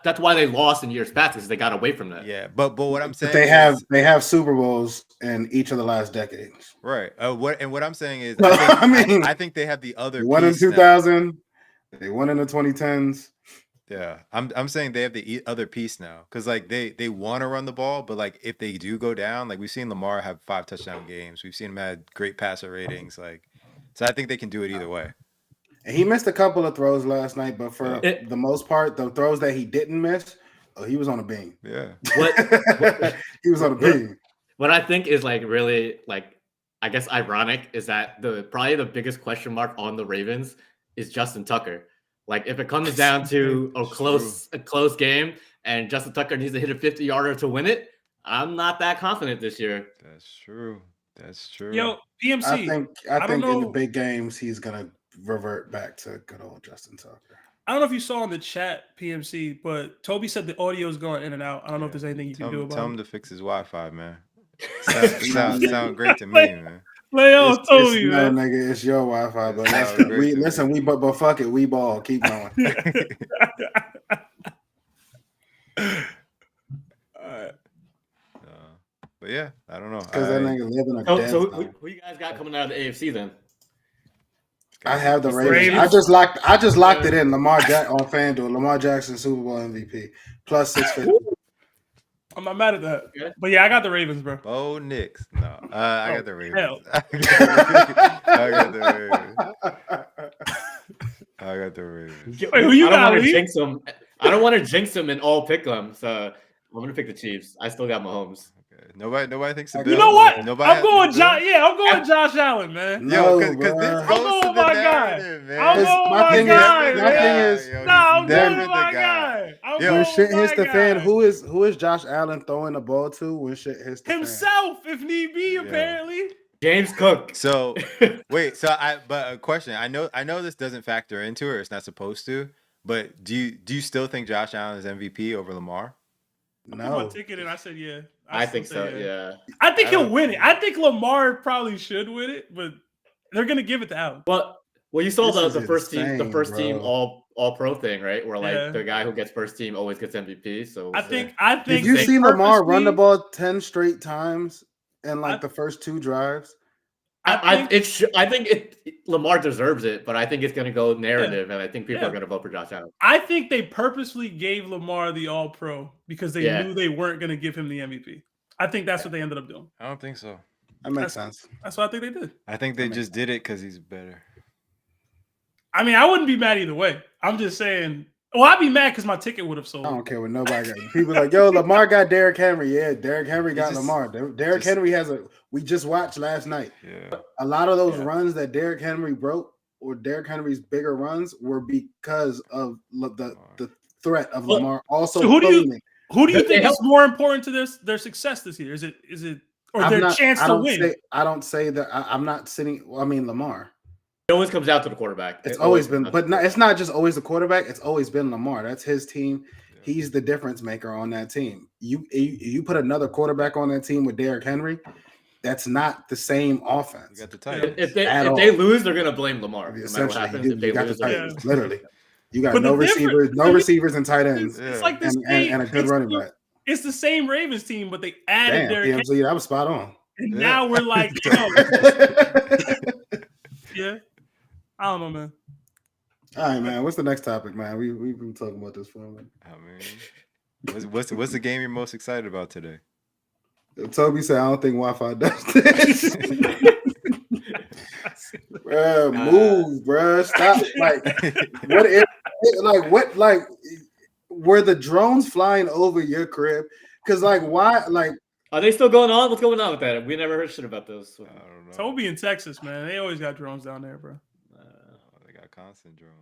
That's why they lost in years past because they got away from that. Yeah, but what I'm saying they have Super Bowls in each of the last decades. Right. What I'm saying is I think they have the other. They won in 2000. They won in the 2010s. Yeah, I'm saying they have the other piece now because like they want to run the ball, but like if they do go down, like we've seen Lamar have 5 touchdown games, we've seen him had great passer ratings, like so I think they can do it either way. And he missed a couple of throws last night, but for the most part, the throws that he didn't miss, he was on a beam. Yeah, he was on a beam. What I think is like really like I guess ironic is that probably the biggest question mark on the Ravens is Justin Tucker. Like if it comes down to a close game and Justin Tucker needs to hit a 50-yarder to win it, I'm not that confident this year. That's true. Yo, PMC. I think in the big games he's gonna revert back to good old Justin Tucker. I don't know if you saw in the chat, PMC, but Toby said the audio is going in and out. I don't know if there's anything you can do about it. Tell him to fix his Wi-Fi, man. Sound great to me, man. Toby, man. No, nigga, it's your Wi-Fi, but but fuck it, we ball. Keep going. Alright. But yeah, I don't know. Because that nigga live in a dead zone. Who you guys got coming out of the AFC then? I have the Ravens. I just locked it in. On FanDuel. Lamar Jackson, Super Bowl MVP, plus 650. I'm not mad at that. Okay. But yeah, I got the Ravens, bro. Oh, Knicks. No, I got the Ravens. Hell. I got the Ravens. Wait, who you got? I don't want to jinx them and all pick them. So I'm gonna pick the Chiefs. I still got Mahomes. Okay. Nobody thinks the You Bills. You know what? Nobody I'm has going the Josh. Bills? Yeah, I'm going Josh Allen, man. Yo, No, because this bruh. goes I'm going to with the my guy. narrative, man. I'm going with My my thing guy, is- man. my thing is- Yo, No, I'm he's going never with the my guy. guy. I'm Yo, When going shit with hits my the fan, guy. who is Josh Allen throwing the ball to? When shit hits the fan, Himself, if need be, Yeah. apparently. James Cook. So wait, but a question. I know this doesn't factor into it, or it's not supposed to. But do you still think Josh Allen is MVP over Lamar? I put my no. ticket in. I said yeah. I still think say so. Yeah. I think I he'll don't- win it. I think Lamar probably should win it, but they're gonna give it to Allen. Well, you saw This the is first team, insane, all pro thing, right? Where like Yeah. the guy who gets first team always gets MVP. So I we'll think. see. Did you they see Lamar run the purposely- ball 10 straight times in like I- the first 2 drives? I think Lamar deserves it, but I think it's going to go narrative, and I think people are going to vote for Josh Allen. I think they purposely gave Lamar the All Pro because they Yeah. knew they weren't gonna give him the MVP. I think that's what they ended up doing. I don't think so. That makes sense. That's what I think they did. I think they That makes just did it because he's better. I mean, I wouldn't be mad either way. I'm just saying. Well, I'd be mad because my ticket would have sold. I don't care what nobody got. People like, yo, Lamar got Derrick Henry. Yeah, Derrick Henry got just- Lamar. Derrick Henry has we just watched last night. Yeah. A lot of those runs that Derrick Henry broke, or Derrick Henry's bigger runs, were because of the threat of Well, Lamar also so who do you- playing. Who do you They think is help- more important to their success this year? Is it or I'm their not- chance I to don't win? I don't say that. I'm not sitting. Well, I mean, Lamar. It always comes down to the quarterback. It's It always always been, comes but down not, to it's not just always the quarterback. It's always been Lamar. That's his team. He's the difference maker on that team. You put another quarterback on that team with Derrick Henry, that's not the same You offense. got the it. Titans. If they At if they all. lose, they're going to blame Lamar. No matter what Essentially, happens, you, if they you got the lose, they're- Titans. Literally, you got But no the difference- receivers, no receivers and tight ends, It's Yeah. like the and, same. and a good it's running the- back. It's the same Ravens team, but they added Damn, Derrick Henry, PMC, that was spot on. and Yeah. now we're like, yo, yeah. I don't know, man. All right, man. What's the next topic, man? We've been talking about this for a minute. I mean, what's the game you're most excited about today? Toby said, "I don't think Wi-Fi does this." Bruh, move, bruh. Stop. Were the drones flying over your crib? Because why? Are they still going on? What's going on with that? We never heard shit about those. I don't know. Toby in Texas, man. They always got drones down there, bro. They got constant drones.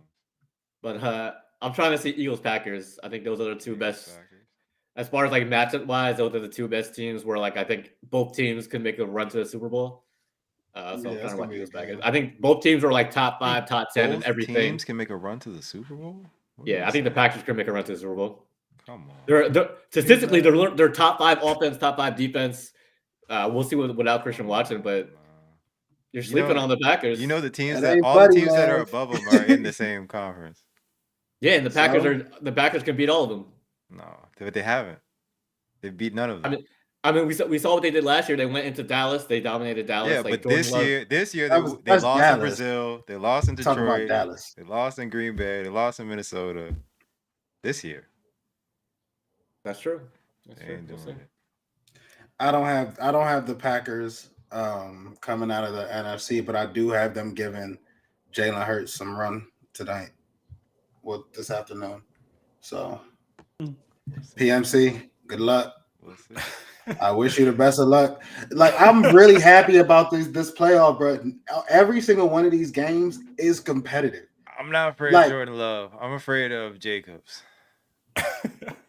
But I'm trying to see Eagles Packers. I think those are the two best. As far as like matchup wise, those are the two best teams where like I think both teams can make a run to the Super Bowl. So I'm that's trying to gonna watch be a Eagles good Packers. game. I think both teams are like top 5, top 10, and Both everything. teams can make a run to the Super Bowl. What are Yeah, you I think the saying? Packers can make a run to the Super Bowl. Come on. They're statistically they're top 5 offense, top 5 defense. We'll see without Christian Watson, but you're You sleeping know- on the Packers. You know the teams That that ain't all the buddy teams that are love. above them are in the same conference. yeah, and the Packers can beat all of them. No, but they haven't. They beat none of them. I mean, we saw what they did last year. They went into Dallas. They dominated Dallas. Yeah, like but this Jordan year they That's lost in Dallas. Brazil. They lost in Talking about Detroit. Dallas. They lost in Green Bay. They lost in Minnesota. This year, That's true. That's they true. ain't We'll doing see. it. I don't have the Packers coming out of the NFC, but I do have them giving Jalen Hurts some run tonight. Well, this afternoon. So, PMC, good luck. We'll see. I wish you the best of luck. I'm really happy about this playoff, bro. Every single one of these games is competitive. I'm not afraid Like- of Jordan Love. I'm afraid of Jacobs.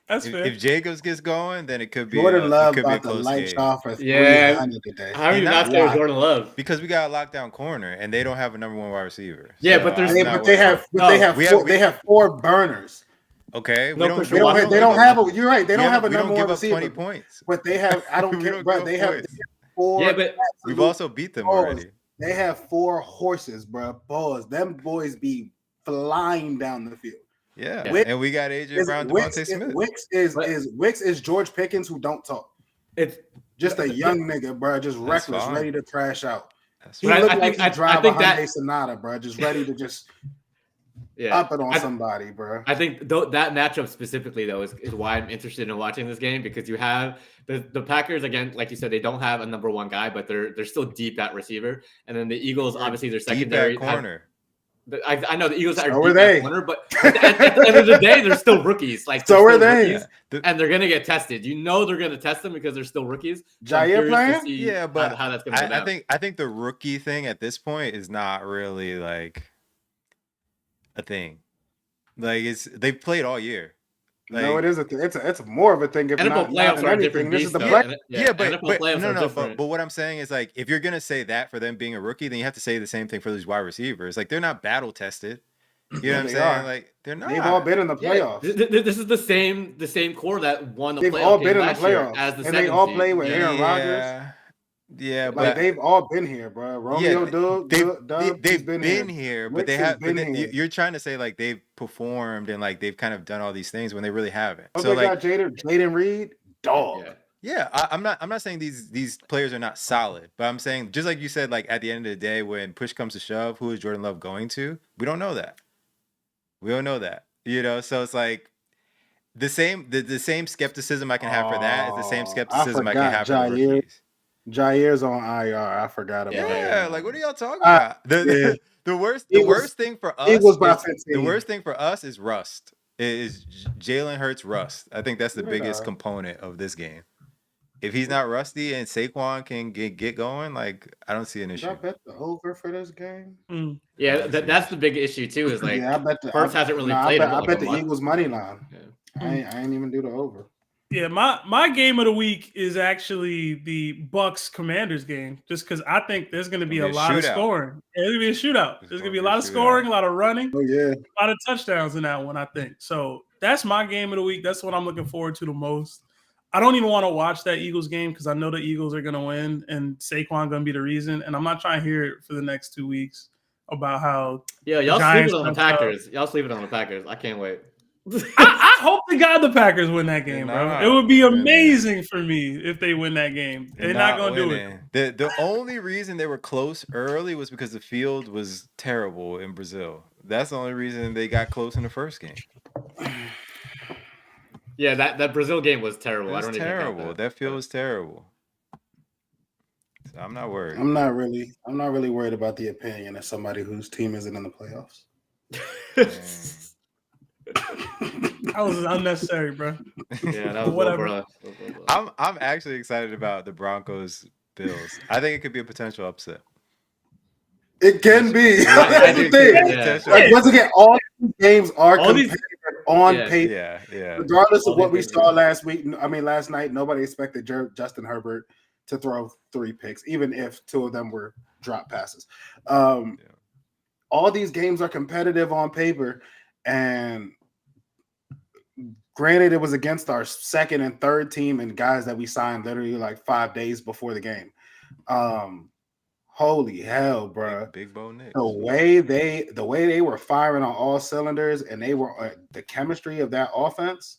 That's fair. If Jacobs gets going, then it could be Jordan Love it could be a about to close light game. off for Yeah. 300 today. How are you He's not not scared of why. Jordan Love? Because we got a lockdown corner and they don't have a number 1 wide receiver. Yeah, but there's- I'm Hey, not but they worried. have We four, have- they have 4 burners. Okay, No, for They sure. don't, they don't have a. You're right. They we don't have a we number don't 1 give up 20 receiver. points. But they have. I don't We care, don't bro. give up They have points. 4. Yeah, but We've also beat them Pause. already. They have 4 horses, bro. Pause. Them boys be flying down the field. Yeah, Wicks- and we got AJ Brown, Wicks, Devontae Smith. Wicks is George Pickens who don't talk. it's Just a young nigga, bro. Just That's reckless, fine. ready to crash out. That's He But I- look I like think- he I drive think a that- Hyundai Sonata, bro. Just ready to just yeah. up it on somebody, bro. I think that matchup specifically though is why I'm interested in watching this game because you have the Packers again, like you said, they don't have a number 1 guy, but they're still deep at receiver, and then the Eagles obviously their deep secondary at corner. I know the Eagles are So were deep they. at corner, but at the end of the day, they're still rookies. Like So they're were still they. rookies, and they're gonna get tested. You know they're gonna test them because they're still rookies. So I'm Jair curious playing? to see Yeah, but how that's gonna go down. I think the rookie thing at this point is not really like a thing. Like they've played all year. Like, No, it is it's more of a thing. If NFL not playoffs than are a anything, different this beast. is the though. play. but NFL playoffs no, are no. different. But what I'm saying is like if you're gonna say that for them being a rookie, then you have to say the same thing for these wide receivers. Like they're not battle tested. You know what I'm They saying? are. Like they're not. They've all been in the Yeah, playoffs. this is the same core that won the They've playoff all game been in the last year playoffs, as the and second they all seed. play with Yeah. Aaron Rodgers. Yeah, Like but they've all been here, bro. Romeo Doug, they've been here, but Wicks they has have. been But here. you're trying to say like they've performed and like they've kind of done all these things when they really haven't. Oh, So they like, got Jaden Reed, dog. Yeah. yeah, I'm not saying these players are not solid, but I'm saying just like you said, like at the end of the day, when push comes to shove, who is Jordan Love going to? We don't know that. We don't know that. You know, so it's like the same skepticism I can have for that is the same skepticism I can have for the rookies. Jair's on IR. I forgot about Yeah, it. like what are y'all talking about? yeah. The worst thing for us Eagles by is 15. the worst thing for us is rust. Is Jalen Hurts rust. I think that's the biggest component of this game. If he's not rusty and Saquon can get going, like I don't see an issue. Did I bet the over for this game? Yeah, that's the big issue too. Is like I bet Hurts hasn't really played. I bet the Eagles money line. Yeah. I ain't even do the over. Yeah, my game of the week is actually the Bucks Commanders game, just because I think there's going to be a lot of scoring. There's going to be a shootout. There's going to be a lot of scoring, a lot of running, oh yeah, a lot of touchdowns in that one. I think so. That's my game of the week. That's what I'm looking forward to the most. I don't even want to watch that Eagles game because I know the Eagles are going to win and Saquon going to be the reason. And I'm not trying to hear it for the next 2 weeks about how y'all sleeping on the Packers. Y'all sleeping on the Packers. I can't wait. I hope to God the Packers win that game, bro. It would be amazing for me if they win that game. They're not going to do it. The only reason they were close early was because the field was terrible in Brazil. That's the only reason they got close in the first game. Yeah, that Brazil game was terrible. It was terrible. That field was terrible. So I'm not worried. I'm not really worried about the opinion of somebody whose team isn't in the playoffs. That was unnecessary, bro. Yeah, that was whatever. I'm actually excited about the Broncos Bills. I think it could be a potential upset. It can be. That's the thing. Yeah. Like, once again, all these games are competitive on paper. Yeah. Regardless of what we saw last night, nobody expected Justin Herbert to throw 3 picks, even if 2 of them were drop passes. All these games are competitive on paper, and granted, it was against our second and third team and guys that we signed literally like 5 days before the game. Holy hell, bro! Big Bo Nick. The way they were firing on all cylinders, and they were the chemistry of that offense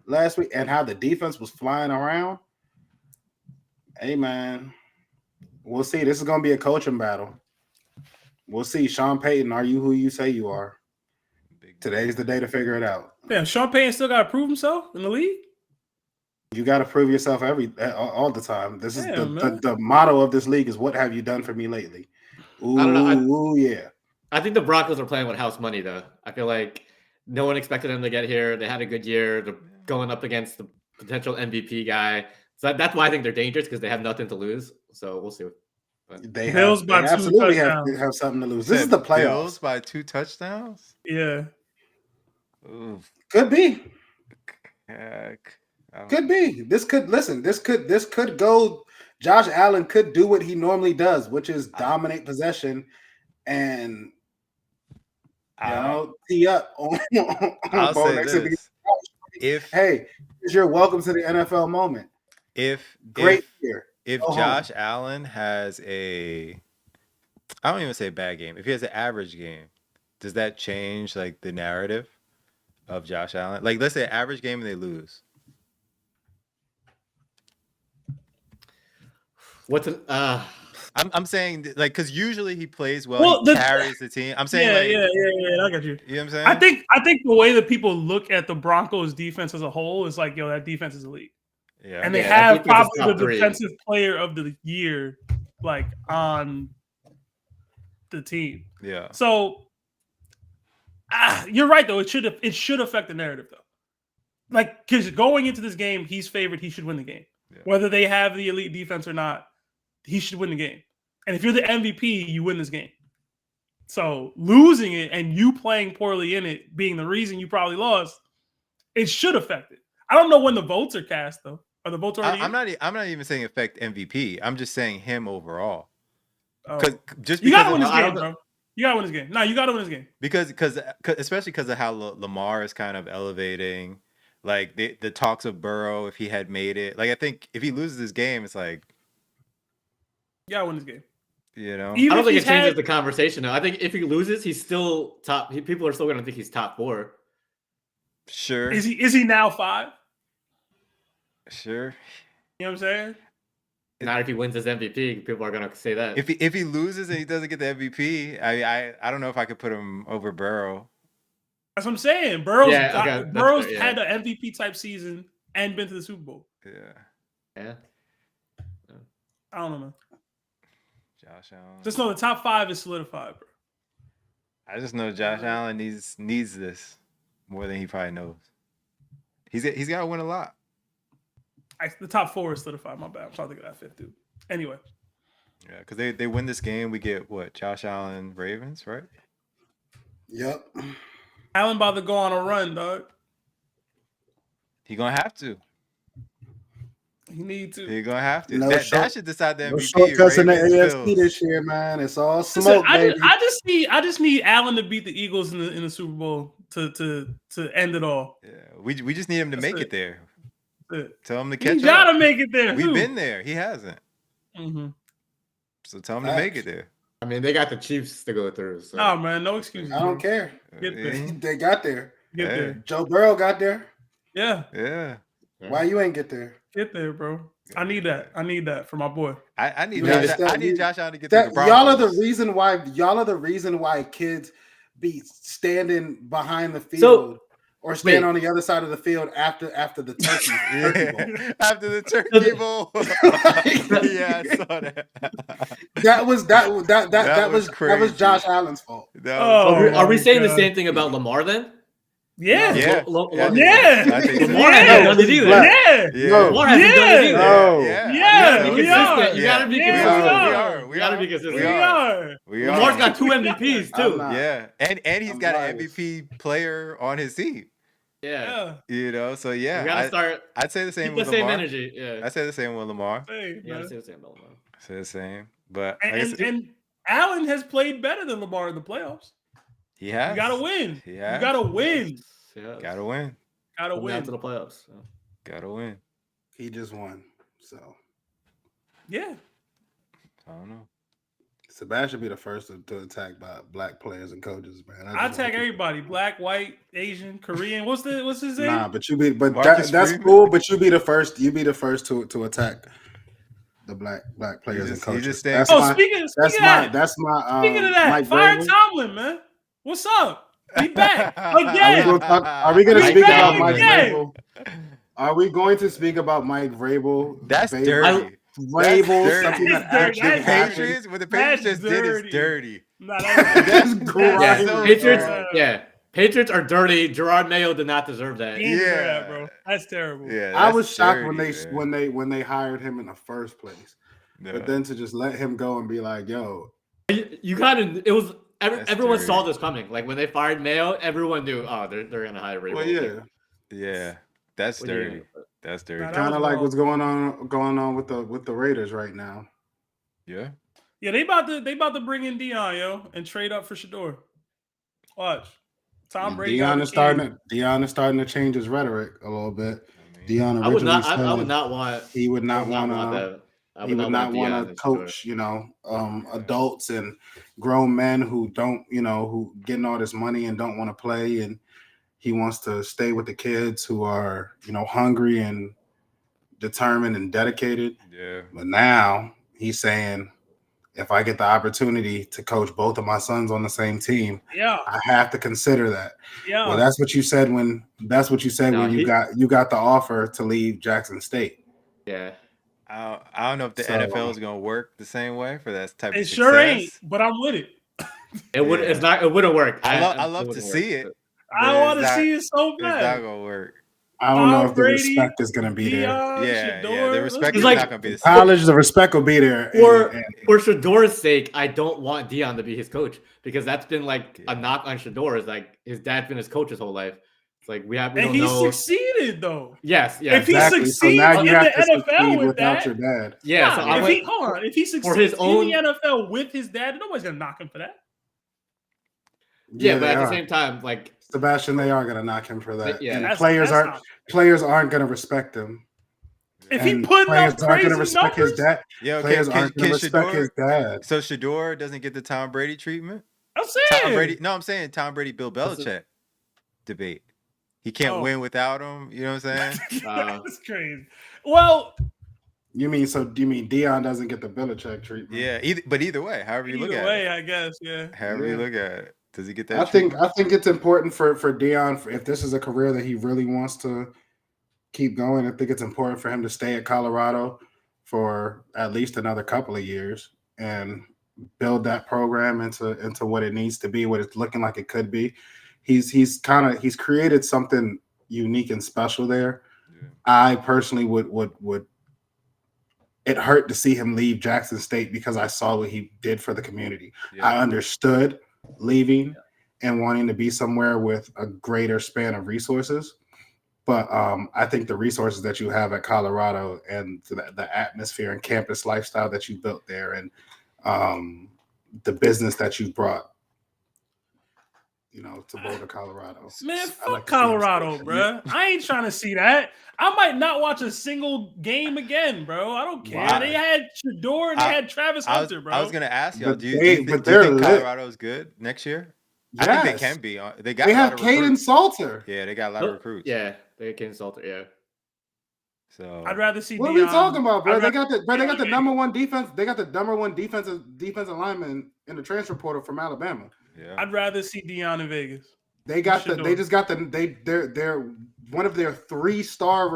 last week, and how the defense was flying around. Hey man, we'll see. This is gonna be a coaching battle. We'll see. Sean Payton, are you who you say you are? Today's the day to figure it out. Yeah, Sean Payton still got to prove himself in the league. You got to prove yourself all the time. This is the motto of this league is what have you done for me lately? Ooh, I don't know. Yeah. I think the Broncos are playing with house money though. I feel like no one expected them to get here. They had a good year. They're going up against the potential MVP guy. So that's why I think they're dangerous because they have nothing to lose. So we'll see. They absolutely have something to lose. This is the playoffs. Bills by 2 touchdowns? Yeah. Ooh. Could be. Heck. Could be. This could go. Josh Allen could do what he normally does, which is dominate possession and tee up on I'll say this. It's your welcome to the NFL moment. If Josh Allen has I don't even say a bad game. If he has an average game, does that change like the narrative of Josh Allen? Like let's say average game and they lose. I'm saying like because usually he plays well, he carries the team. I'm saying I got you. You know what I'm saying? I think the way that people look at the Broncos defense as a whole is like, that defense is elite. Yeah. And they have probably the defensive player of the year like on the team. Yeah. So You're right though. It should affect the narrative though. Like, because going into this game, he's favored. He should win the game, whether they have the elite defense or not. He should win the game. And if you're the MVP, you win this game. So losing it and you playing poorly in it being the reason you probably lost, it should affect it. I don't know when the votes are cast though. Are the votes already? I'm not even saying affect MVP. I'm just saying him overall. Oh. Just you gotta win because this game, bro. You gotta win this game. No, you gotta win this game. Because especially because of how Lamar is kind of elevating, like the talks of Burrow if he had made it. Like I think if he loses this game, it's like you gotta win this game. You know, I don't think it changes the conversation. Though. I think if he loses, he's still top. People are still gonna think he's top 4. Sure. Is he now 5? Sure. You know what I'm saying? Not if he wins his MVP, people are gonna say that. If he loses and he doesn't get the MVP, I don't know if I could put him over Burrow. That's what I'm saying. Burrow's fair, had an MVP type season and been to the Super Bowl. Yeah. I don't know, man. Josh Allen. Just know the top 5 is solidified, bro. I just know Josh Allen needs this more than he probably knows. He's got to win a lot. The top 4 is solidified. My bad. I'm trying to think of that 5th dude. Anyway. Yeah, because they win this game, we get what? Josh Allen Ravens, right? Yep. Allen about to go on a run, dog. He gonna have to. He need to. He gonna have to. No that should decide the MVP. No shortcuts in the AFC Bills. this year, man. It's all smoke, baby. I just need Allen to beat the Eagles in the Super Bowl to end it all. Yeah, we just need him to make it there. Tell him to catch up. He gotta make it there. We've been there. He hasn't. Mm-hmm. So tell him to make it there. I mean, they got the Chiefs to go through. So. Oh man, no excuses. I don't care. Get there. They got there. Get there. Joe Burrow got there. Yeah. Why you ain't get there? Get there, bro. I need that. I need that for my boy. I need Josh Allen to get there. Y'all are the reason why kids be standing behind the field or stand on the other side of the field after the turkey bowl. After the turkey bowl. Yeah, I saw that. That was Josh Allen's fault. Are we saying the same thing about Lamar then? Yeah. I think so. Lamar hasn't done it either. Lamar hasn't done it either. You gotta be consistent. We gotta be consistent. We are. Lamar's got 2 MVPs too. Yeah, and he's got an MVP player on his team. Yeah. You know, so yeah. You gotta start. I'd say the same with the same Lamar. energy. Yeah. I'd say the same with Lamar. Hey, you gotta say the same about Lamar. Say the same. But and Allen has played better than Lamar in the playoffs. He has. You gotta win. He has. You gotta win. Yeah. Gotta win. Gotta win. To the playoffs. So. Gotta win. He just won. So yeah. I don't know. Sebastian be the first to attack by black players and coaches, man. I attack everybody: black, white, Asian, Korean. What's his name? Nah, but that's cool. But you be the first. You be the first to attack the black players and coaches. Speaking of that, Mike fire Vrabel. Tomlin, man. What's up? He back again. Are we going to speak about Mike Vrabel? Are we going to speak about Mike Vrabel? That's dirty. Vrabel, something that actually Patriots. What the Patriots just did is dirty. No, that's great. Patriots are dirty. Gerard Mayo did not deserve that. Yeah, bro. That's terrible. Yeah, I was shocked when they hired him in the first place. But then to just let him go and be like, "Yo," you kind of it was. Everyone saw this coming. Like when they fired Mayo, everyone knew, they're gonna hire Vrabel. Well, yeah, that's dirty. That's dirty. Kind of like what's going on with the Raiders right now. Yeah. Yeah, they about to bring in Dion, and trade up for Shador. Watch. Tom Brady. Dion is starting to change his rhetoric a little bit. Dion originally I would not want. He would not want to. He would not want to coach, adults and grown men who don't, who getting all this money and don't want to play. And he wants to stay with the kids who are, hungry and determined and dedicated. Yeah. But now he's saying, if I get the opportunity to coach both of my sons on the same team, I have to consider that. Yeah. Well, that's what you said when you got the offer to leave Jackson State. Yeah. I don't know if the NFL is going to work the same way for that type of success. It sure ain't, but I'm with it. It would. Yeah. It's not. It wouldn't work. I love to see it. I want to see it so It's not bad. gonna work. I don't know Tom if the Brady, respect is going to be there. Deion, Yeah, Shador. the respect It's is like- not gonna be the same. College, the respect will be there. For Shador's sake, I don't want Deion to be his coach because that's been like Yeah. a knock on Shador. Is like his dad's been his coach his whole life. It's like we And don't he know. succeeded though. Yes, If he exactly. So succeeds now in you have the to NFL succeed with without that, your dad. yeah. So nah, I if went, he hold on, if he succeeds his in own- the NFL with his dad, nobody's gonna knock him for that. yeah, but they at the are. same time, like Sebastian, they are going to knock him for that. Yeah. And That's players not- aren't going to respect him. If And he putting players up aren't crazy gonna respect his numbers, dad. Yo, Players can aren't going to respect his dad. So Shador doesn't get the Tom Brady treatment? I'm Tom saying. Brady. No, I'm saying Tom Brady, Bill Belichick debate. He can't Oh. win without him. You know what I'm saying? That's crazy. Well, Do you mean Deion doesn't get the Belichick treatment? Yeah. Either way, however you look either at way, it. I guess, yeah. However you Yeah. look at it. Does he get that? I think treatment? it's important for Deion, if this is a career that he really wants to keep going. I think it's important for him to stay at Colorado for at least another couple of years and build that program into what it needs to be, what it's looking like it could be. He's created something unique and special there. Yeah. I personally would it hurt to see him leave Jackson State because I saw what he did for the community. Yeah. I understood leaving and wanting to be somewhere with a greater span of resources. But I think the resources that you have at Colorado and the atmosphere and campus lifestyle that you built there and the business that you brought, to Boulder, Colorado. Man, I fuck like to see him Colorado, stay. bruh. I ain't trying to see that. I might not watch a single game again, bro. I don't care. Why? They had Shador and they had Travis I was, Hunter, bro. I was gonna ask y'all. But Do you they- think but they're lit. Colorado's good next year? I think Yes. they can be. They got. They a have lot of Caden recruits. Salter. Yeah, they got a lot of recruits. yeah, they can insult it. Yeah, So I'd rather see What are we Deion. talking about, bro? I'd They rather- got the number one defense. They got the number one defensive lineman in the transfer portal from Alabama. yeah. I'd rather see Deion in Vegas. They got Shador. they just got they're one of their 3-star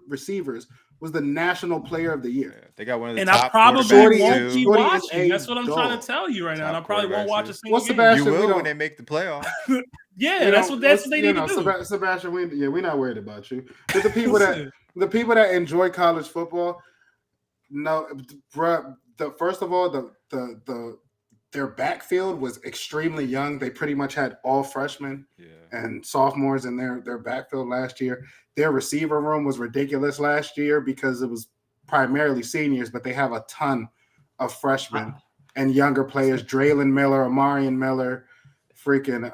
receivers was the national player of the year. Yeah, they got one of the And I top probably Shorty won't is- be Shorty is watching. a That's what I'm trying dog. to tell you right now. And I Top probably won't watch a quarterbacks. single What's game. Sebastian? You we will don't- when they make the playoffs. Yeah, that's what they need to do. Sebastian, we're not worried about you. But the people that enjoy college football, no, bruh, first of all, their backfield was extremely young. They pretty much had all freshmen Yeah. and sophomores in their backfield last year. Their receiver room was ridiculous last year because it was primarily seniors, but they have a ton of freshmen and younger players. Draylon Miller, Amarian Miller, freaking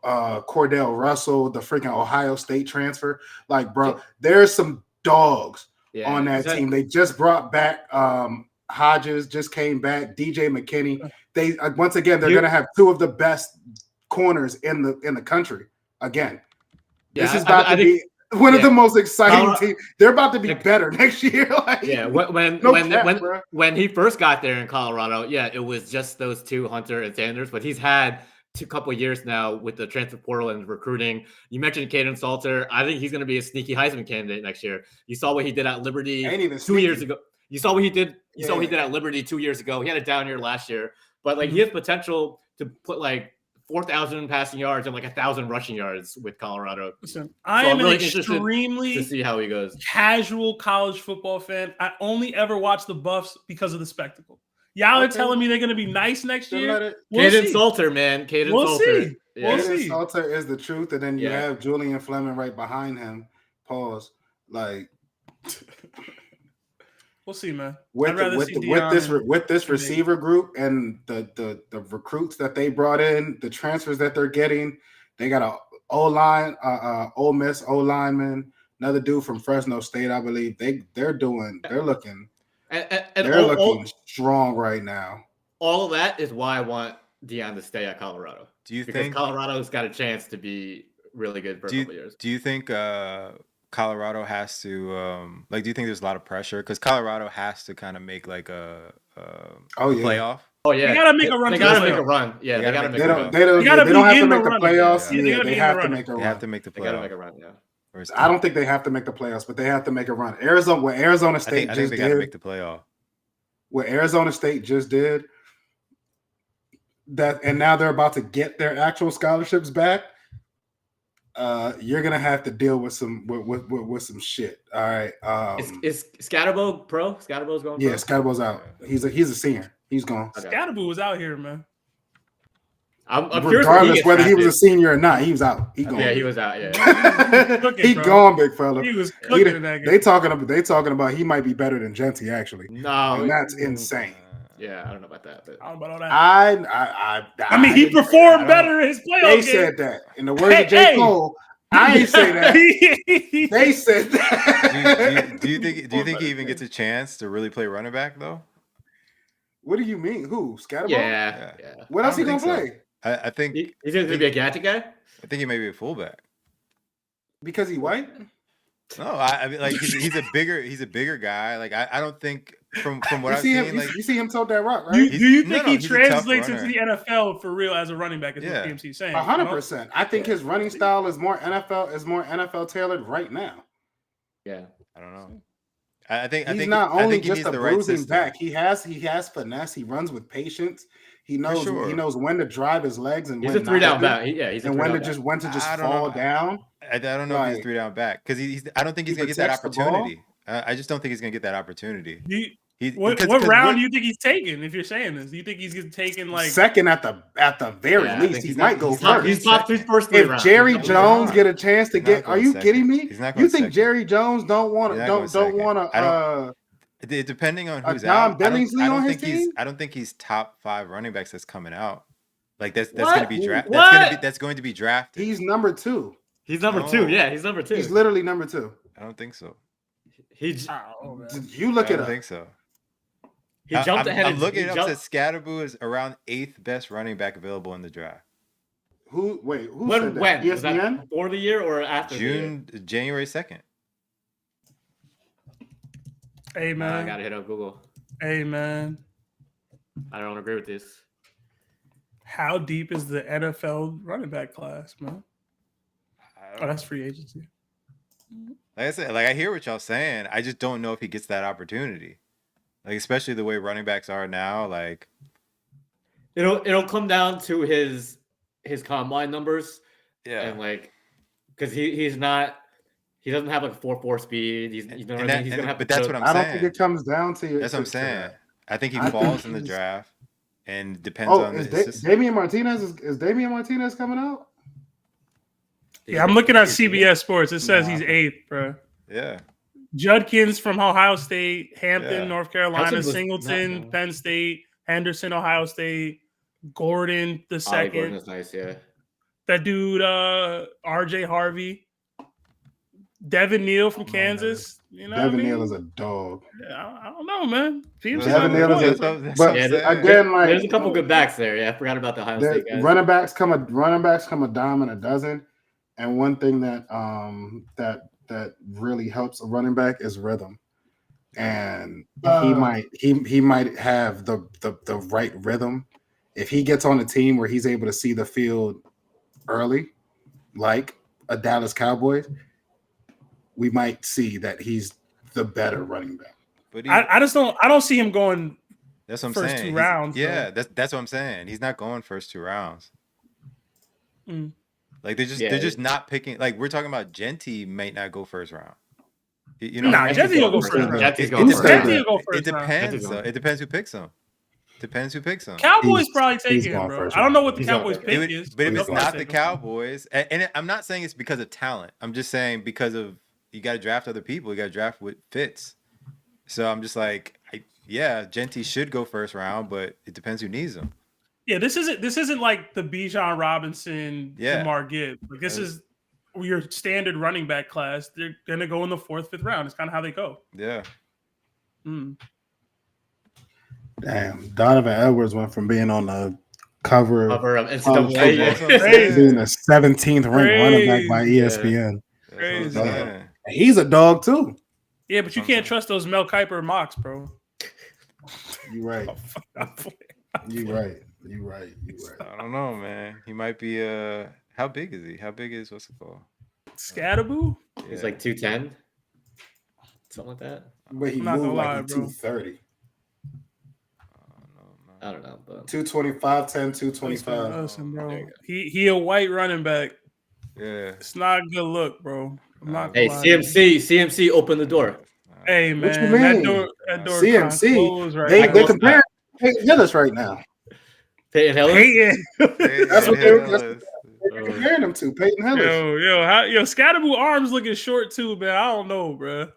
Cordell Russell, the freaking Ohio State transfer. Like, bro, there's some dogs yeah. on that team. They just brought back Hodges, just came back. DJ McKinney. They once again they're going to have two of the best corners in the country again. Yeah, This is about to be one of the most exciting teams. They're about to be better next year. Like, Yeah, when he first got there in Colorado, yeah, it was just those two, Hunter and Sanders. But he's had a couple of years now with the transfer portal and recruiting. You mentioned Caden Salter. I think he's going to be a sneaky Heisman candidate next year. You saw what he did at Liberty Ain't even 2 years sneaky. ago. You saw what he did. You saw what he did at Liberty 2 years ago. He had a down year last year, but like he has potential to put like 4,000 passing yards and like 1,000 rushing yards with Colorado. Listen, I So am I'm really an interested extremely to see how he goes. casual college football fan. I only ever watch the Buffs because of the spectacle. Y'all are Okay. telling me they're going to be nice next Then year. let it- We'll Caden see. Salter, man. Caden We'll Salter. see. Yeah. We'll Caden see. Salter is the truth, and then you Yeah. have Julian Fleming right behind him. Pause. Like We'll see, man. with I'd rather see with this and receiver group and the recruits that they brought in, the transfers that they're getting, they got a O-line, Ole Miss O lineman, another dude from Fresno State, I believe. They're looking And strong right now. all of that is why I want Deion to stay at Colorado. Do you Because think? Colorado's got a chance to be really good for a couple years. Do you think Colorado has to do you think there's a lot of pressure because Colorado has to kind of make like a playoff? Oh yeah, They gotta make a run They to gotta the make a playoff. run. Yeah, they gotta make They a don't run. they don't You gotta they don't be have to in the make the running. playoffs. Yeah, they Yeah, gotta they be in have the to running. make a They run. have to make the They gotta playoff. make a run. Yeah. Or it's- I don't think they have to make the playoffs, but they have to make a run. Arizona I State think just they got to did. make the playoff. What Arizona State just did, and now they're about to get their actual scholarships back. You're gonna have to deal with some some shit. All right. Is Scatterbo pro? Scatterbo's going pro? Yeah, Scatterbo's out. He's a senior. He's gone. Okay. Scatterboo was out here, man. I'm curious when Regardless whether he was a senior or not, he was out. He gone. Yeah, he was out. Yeah. He gone, big fella. He was cooking in that game. They talking about he might be better than Genty actually. No, and that's insane. Yeah, I don't know about that. But I don't know about all that. I mean, he performed better in his playoff They game. said that. In the words of J. Cole, I ain't say that. They said that. Do you think he even gets a chance to really play running back though? What do you mean? Who? Scatterbo? Yeah. What else he gonna play? I think he's going to be a gadget guy. I think he may be a fullback. Because he white? No, I mean like he's a bigger guy. Like I don't think from what I've seen, like you see him told that rock, right? Do you think he he's a tough translates into runner. the NFL for real as a running back? Is what PMC's saying. 100%. I think his running style is more NFL tailored right now. Yeah, I don't know. I think he's he just a the right bruising system. back. He has finesse. He runs with patience. He knows he knows when to drive his legs and he's when a 3-down back. He's when to just fall down. I don't know if he's 3-down back because I don't think he's gonna get that opportunity. I just don't think he's gonna get that opportunity. What round do you think he's taking? If you're saying this, do you think he's taking like second at the very least? He might go first. He's top three first. If Jerry Jones get a chance to get, are you kidding me? You think Jerry Jones don't want to? Depending on who's Don out, Billingsley on his team. I don't think he's top 5 running backs that's coming out. Like that's going to be drafted. That's going to be drafted. He's number 2. He's number 2. Yeah, he's number 2. He's literally number 2. I don't think so. You look it up. I don't think so. He jumped ahead. I'm looking it up. Said Scatterboo is around 8th best running back available in the draft. Who when said that? When? ESPN? Was that before the year or after? January 2nd. Hey man, I gotta hit up Google. Hey man, I don't agree with this. How deep is the NFL running back class, man? That's free agency. Like I said, like I hear what y'all saying. I just don't know if he gets that opportunity. Like especially the way running backs are now. Like it'll come down to his combine numbers. Yeah, and like because he doesn't have like a 4.4 speed. He's gonna have. But that's what I'm saying. I don't think it comes down to. That's what I'm saying. I think he falls in the draft, and depends on. Is Damian Martinez coming out? Yeah, I'm looking at CBS Sports. It says he's 8th, bro. Yeah. Judkins from Ohio State, Hampton, North Carolina, Hampton Singleton, Penn State, Henderson, Ohio State, Gordon the second. Gordon is nice, yeah. That dude, RJ Harvey, Devin Neal from Kansas. You know, Devin Neal is a dog. Yeah, I don't know, man. Devin Neal is again like there's a couple good backs there. Yeah, I forgot about the Ohio State guys. Running backs come a dime and a dozen. And one thing that really helps a running back is rhythm, and he might have the right rhythm if he gets on a team where he's able to see the field early, like a Dallas Cowboys. We might see that he's the better running back. But I don't see him going. That's what I'm first saying. 2 rounds. Yeah, that's what I'm saying. He's not going first 2 rounds. Like they're just not picking. Like we're talking about Genty might not go first round. You know, Genty will go first round. It depends. It depends who picks him. Depends who picks him. Cowboys probably take him, bro. I don't know what the Cowboys pick is. But if it's not the Cowboys, and I'm not saying it's because of talent. I'm just saying because of you got to draft other people. You got to draft what fits. So I'm just like, Genty should go first round, but it depends who needs him. Yeah, this isn't like the Bijan Robinson, Jamar Gibbs. Like this is your standard running back class. They're gonna go in the 4th, 5th round. It's kind of how they go. Yeah. Damn, Donovan Edwards went from being on the cover of NCAA to being the 17th ranked running back by ESPN. Crazy. He's a dog too. Yeah, but you can't trust those Mel Kiper mocks, bro. You're right. You're right. I don't know, man. He might be how big is he? How big is what's it called? Scatterboo? He's like 210. Something like that. But he moved like 230. I don't know, but 225, 10, 225. Listen, bro. there you go. He a white running back. Yeah. It's not a good look, bro. I'm not Hey, gonna lie to you. CMC, open the door. Hey, What you man, that mean? door CMC, closed right they now. they comparing Peyton Hillis right now. Peyton Hillis. Peyton. That's what they're Oh. comparing them to. Peyton Hillis. Yo, Scatterboo arms looking short too, man. I don't know, bro.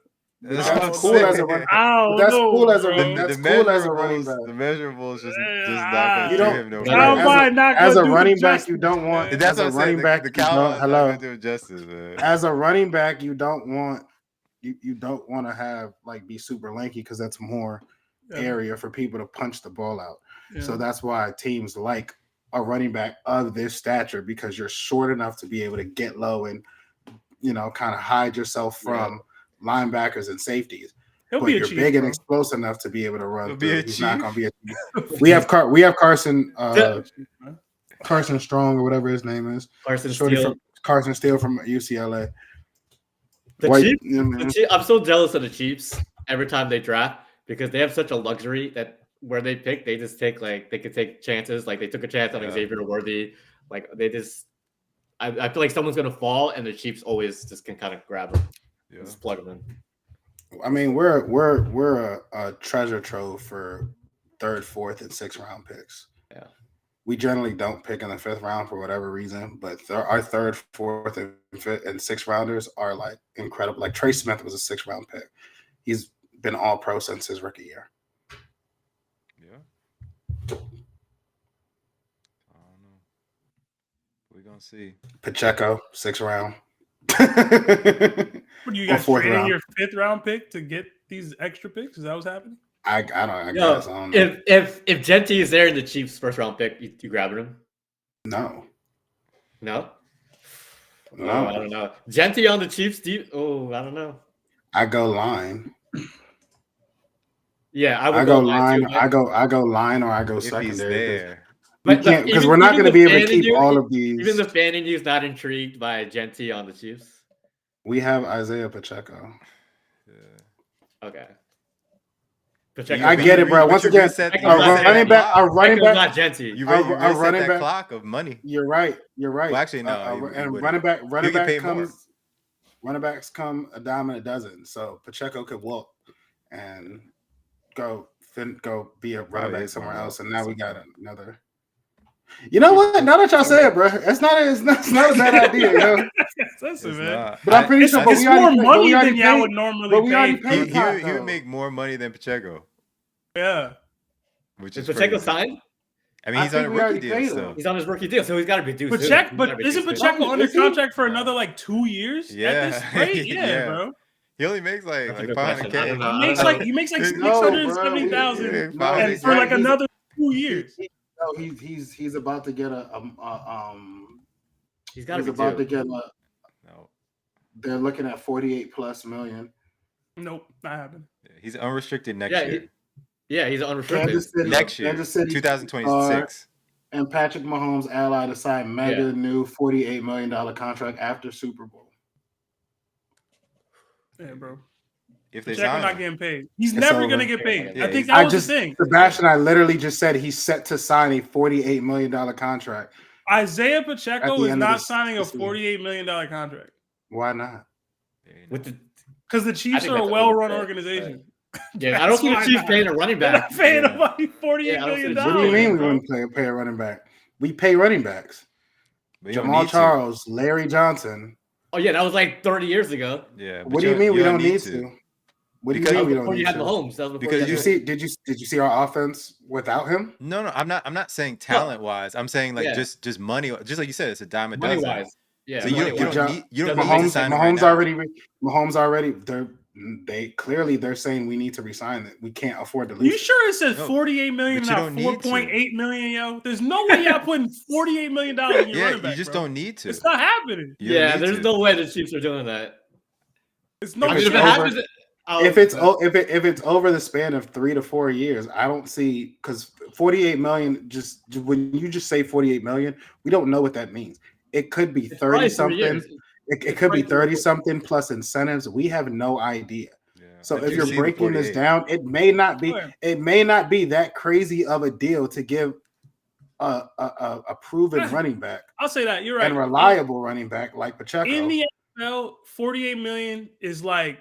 That's That's what I'm cool saying. as a running. I don't That's know, cool as a bro. that's The cool as a running measurables, back. the measurables just not You gonna don't- do him no How How favors. am I not As gonna a do running the back, justice, you don't want. man? That's As what a I'm saying. running back, The you don't. Calvin's not Hello. gonna do him justice, man. As a running back, you don't want. You don't want to have like be super lanky because that's more Yeah. area for people to punch the ball out. Yeah. So that's why teams like a running back of this stature because you're short enough to be able to get low and kind of hide yourself from linebackers and safeties. He'll But be a you're chief, big and bro. explosive enough to be able to run He'll through. be a He's not chief? going to be a chief. We have Carson Carson Strong or whatever his name is. Carson Shorty Steele. from Carson Steele from UCLA. The White- Chiefs, you know what I mean? I'm so jealous of the Chiefs every time they draft because they have such a luxury that where they pick, they just take they could take chances. Like they took a chance on Xavier Worthy. Like they just, I feel like someone's gonna fall, and the Chiefs always just can kind of grab them, Yeah. just plug them in. I mean, we're a treasure trove for 3rd, 4th, and 6th round picks. Yeah. We generally don't pick in the 5th round for whatever reason, but our 3rd, 4th, and 5th and 6th rounders are like incredible. Like Trey Smith was a 6th round pick. He's been all pro since his rookie year. Yeah. I don't know. We're gonna see. Pacheco, 6th round. What do you Or guys 4th trading round. your 5th round pick to get these extra picks? Is that what's happening? I Yo, guess. I don't know. if Genty is there in the Chiefs' 1st round pick, you grabbing him? No. No. No. Oh, I don't know. Genty on the Chiefs. I don't know. I go line. Yeah, I would I go line line. too, I go line or I go If he's secondary. there. We can't because we're not going to be able to keep all of these. Even the fan in you is not intrigued by Genty on the Chiefs. We have Isaiah Pacheco. Yeah. Okay. I get it, bro. Once again, a running back, not Genty. You a reset running that back- clock of money. You're right. You're right. Well, actually, no, he and wouldn't. running get back paid more. comes. Running backs come a dime and a dozen. So Pacheco could walk and go be a running Probably back is somewhere one else. of And now we those. got another. You know what? Now that y'all say it, bro, it's not a bad idea, yo. Listen, It's man. not. But I'm pretty sure. But It's we more already paid- but money we already than y'all paid- would normally but we already pay. paid He Pop, would though. make more money than Pacheco, Yeah. which Is is Pacheco crazy. signed? I mean, he's I on a think we rookie already deal paid still. him. He's on his rookie deal, so he's got to reduce. But isn't Pacheco Is under he? contract for another like 2 years Yeah. at this rate? Yeah, Yeah. bro. He only makes like That's a good question. I 500K. don't know. He makes like No, bro. 670,000 Yeah, No, and he's for right. like He's- another 2 years. He's about to get He's got to he's be about to due. get No, they're looking at 48+ million. Nope, not happening. he's unrestricted next Yeah, year. He's unrestricted. Kansas City, Next year, Kansas City 2026. and Patrick Mahomes allied to sign mega Yeah. new $48 million contract after Super Bowl. Yeah, bro. If they Pacheco sign not him. getting paid. He's It's never over. gonna get paid. Yeah, I think he's- that was the thing. Sebastian, I literally just said he's set to sign a $48 million contract. Isaiah At Pacheco the is end of not this signing a season. $48 million contract Why not? There you With go. the, because the Chiefs think are a that's well-run overpaid, organization. yeah, I don't see the That's Chiefs why paying a running They're back. not paying Yeah. nobody $48 Yeah, I don't see million. the What do you mean we bro. wouldn't pay a running back? We pay running backs. But you don't Jamal need to. Charles, Larry Johnson. Oh yeah, that was like 30 years ago. Yeah. but What do you mean we don't need to? to? What do you Because- That mean was we don't before need you had to? Mahomes. That was before Because you Did had you did you see our offense without him? No, I'm not saying talent wise. I'm saying like Yeah. just money. Just like you said, it's a dime a money dozen. wise. Yeah, So you money don't wise. need to Mahomes, sign him right now. Mahomes already. They're saying we need to resign it. We can't afford to lose. You sure it says No, 48 million, but you not don't need to. 4.8 million, yo? There's no way y'all putting $48 million in your Yeah, running back. you just bro. don't need to. It's not happening. You don't Yeah, need there's to. no way the Chiefs are doing that. It's no I mean, if it over- happens, If it's over the span of 3 to 4 years, I don't see because 48 million. Just when you just say 48 million, we don't know what that means. It could be 30 something. It could be 30 something plus incentives. We have no idea. Yeah. So I if do you're see the breaking this 48. down, it may not be that crazy of a deal to give a proven running back I'll say that you're right. and reliable running back like Pacheco. In the NFL, $48 million is like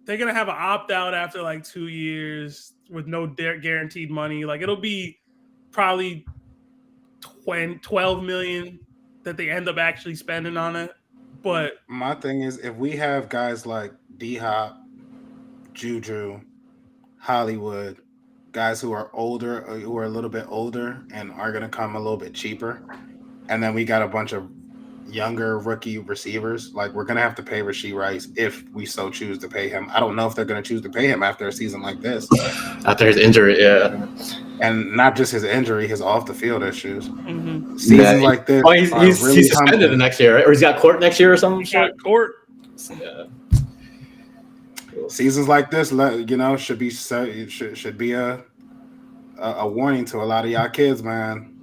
they're gonna have an opt out after like 2 years with no guaranteed money. Like it'll be probably 12 million that they end up actually spending on it. But my thing is, if we have guys like D Hop, Juju, Hollywood, guys who are older, who are a little bit older and are going to come a little bit cheaper, and then we got a bunch of younger rookie receivers, like we're going to have to pay Rashee Rice if we so choose to pay him. I don't know if they're going to choose to pay him after a season like this. After his injury, yeah. And not just his injury, his off the field issues. mm-hmm. Seasons like this, he's really suspended the next year, right? Or he's got court next year or something. He got court. Yeah. Seasons like this, should be a warning to a lot of y'all kids, man.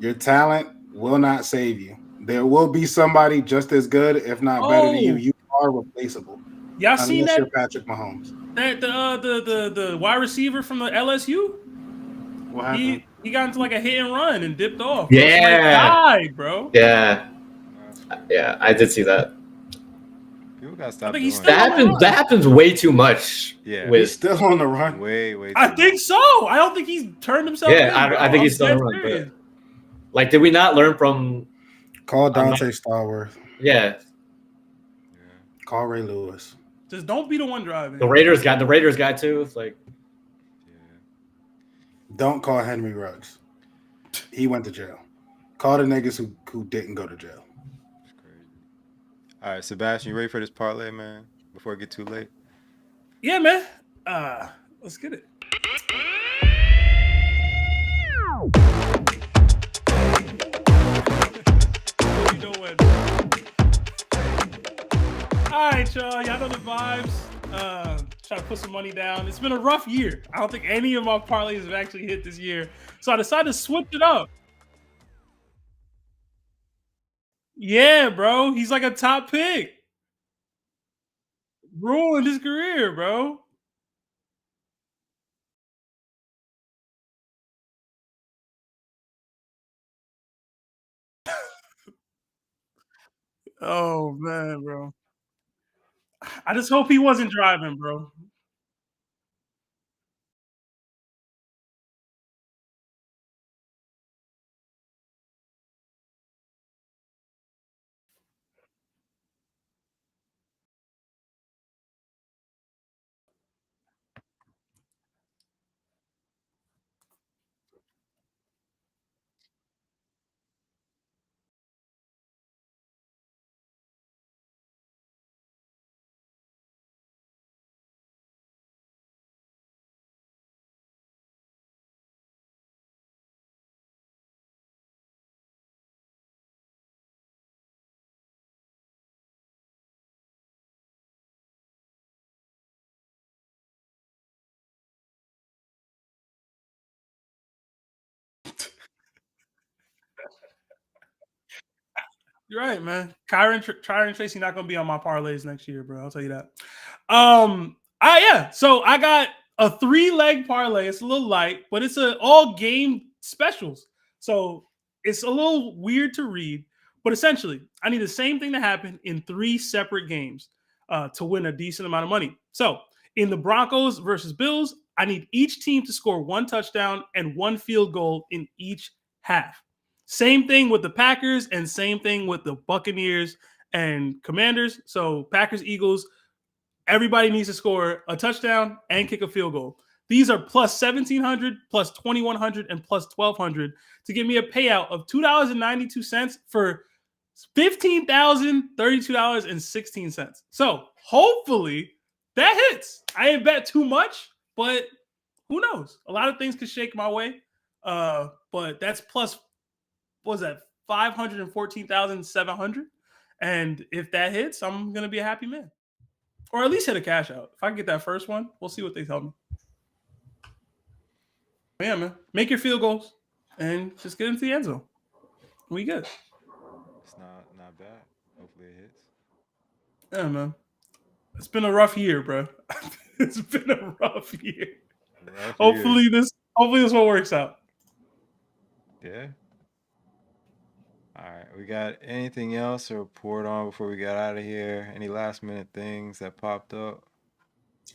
Your talent will not save you. There will be somebody just as good, if not better than you. You are replaceable. Y'all seen that? You're Patrick Mahomes. That the wide receiver from the LSU. What happened? He got into like a hit and run and dipped off. Yeah, died, bro. Yeah, I did see that. People gotta stop. That happens way too much. Yeah, he's still on the run. Way. I think so. I don't think he's turned himself. Yeah, I think he's still on the run. But, like, did we not learn from? Call Dante Stallworth. Yeah. Call Ray Lewis. Just don't be the one driving. The Raiders guy too. It's like, don't call Henry Ruggs. He went to jail. Call the niggas who didn't go to jail. That's crazy. All right, Sebastian, you ready for this parlay, man? Before it get too late. Yeah, man. Let's get it. All right, y'all know the vibes. Try to put some money down. It's been a rough year. I don't think any of my parlays have actually hit this year. So I decided to switch it up. Yeah, bro. He's like a top pick. Ruined his career, bro. Oh, man, bro. I just hope he wasn't driving, bro. You're right, man. Kyron Tracy not gonna be on my parlays next year, bro. I'll tell you that. So I got a 3-leg parlay. It's a little light, but it's all game specials. So it's a little weird to read, but essentially, I need the same thing to happen in 3 separate games to win a decent amount of money. So in the Broncos versus Bills, I need each team to score 1 touchdown and 1 field goal in each half. Same thing with the Packers and same thing with the Buccaneers and Commanders. So Packers, Eagles, everybody needs to score a touchdown and kick a field goal. These are plus 1,700, plus 2,100, and plus 1,200 to give me a payout of $2.92 for $15,032.16. So hopefully that hits. I ain't bet too much, but who knows? A lot of things could shake my way. But that's plus, what was that, 514,700? And if that hits, I'm gonna be a happy man. Or at least hit a cash out. If I can get that first one, we'll see what they tell me. Yeah, man. Make your field goals and just get into the end zone. We good. It's not bad. Hopefully it hits. Yeah, man. It's been a rough year, bro. It's been a rough year. Rough Hopefully year. this one works out. Yeah. All right. We got anything else to report on before we got out of here? Any last minute things that popped up?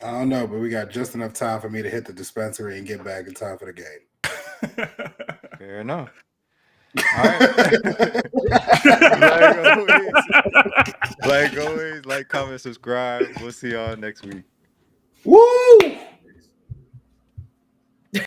I don't know, but we got just enough time for me to hit the dispensary and get back in time for the game. Fair enough. All right. like always, like, comment, subscribe. We'll see y'all next week. Woo!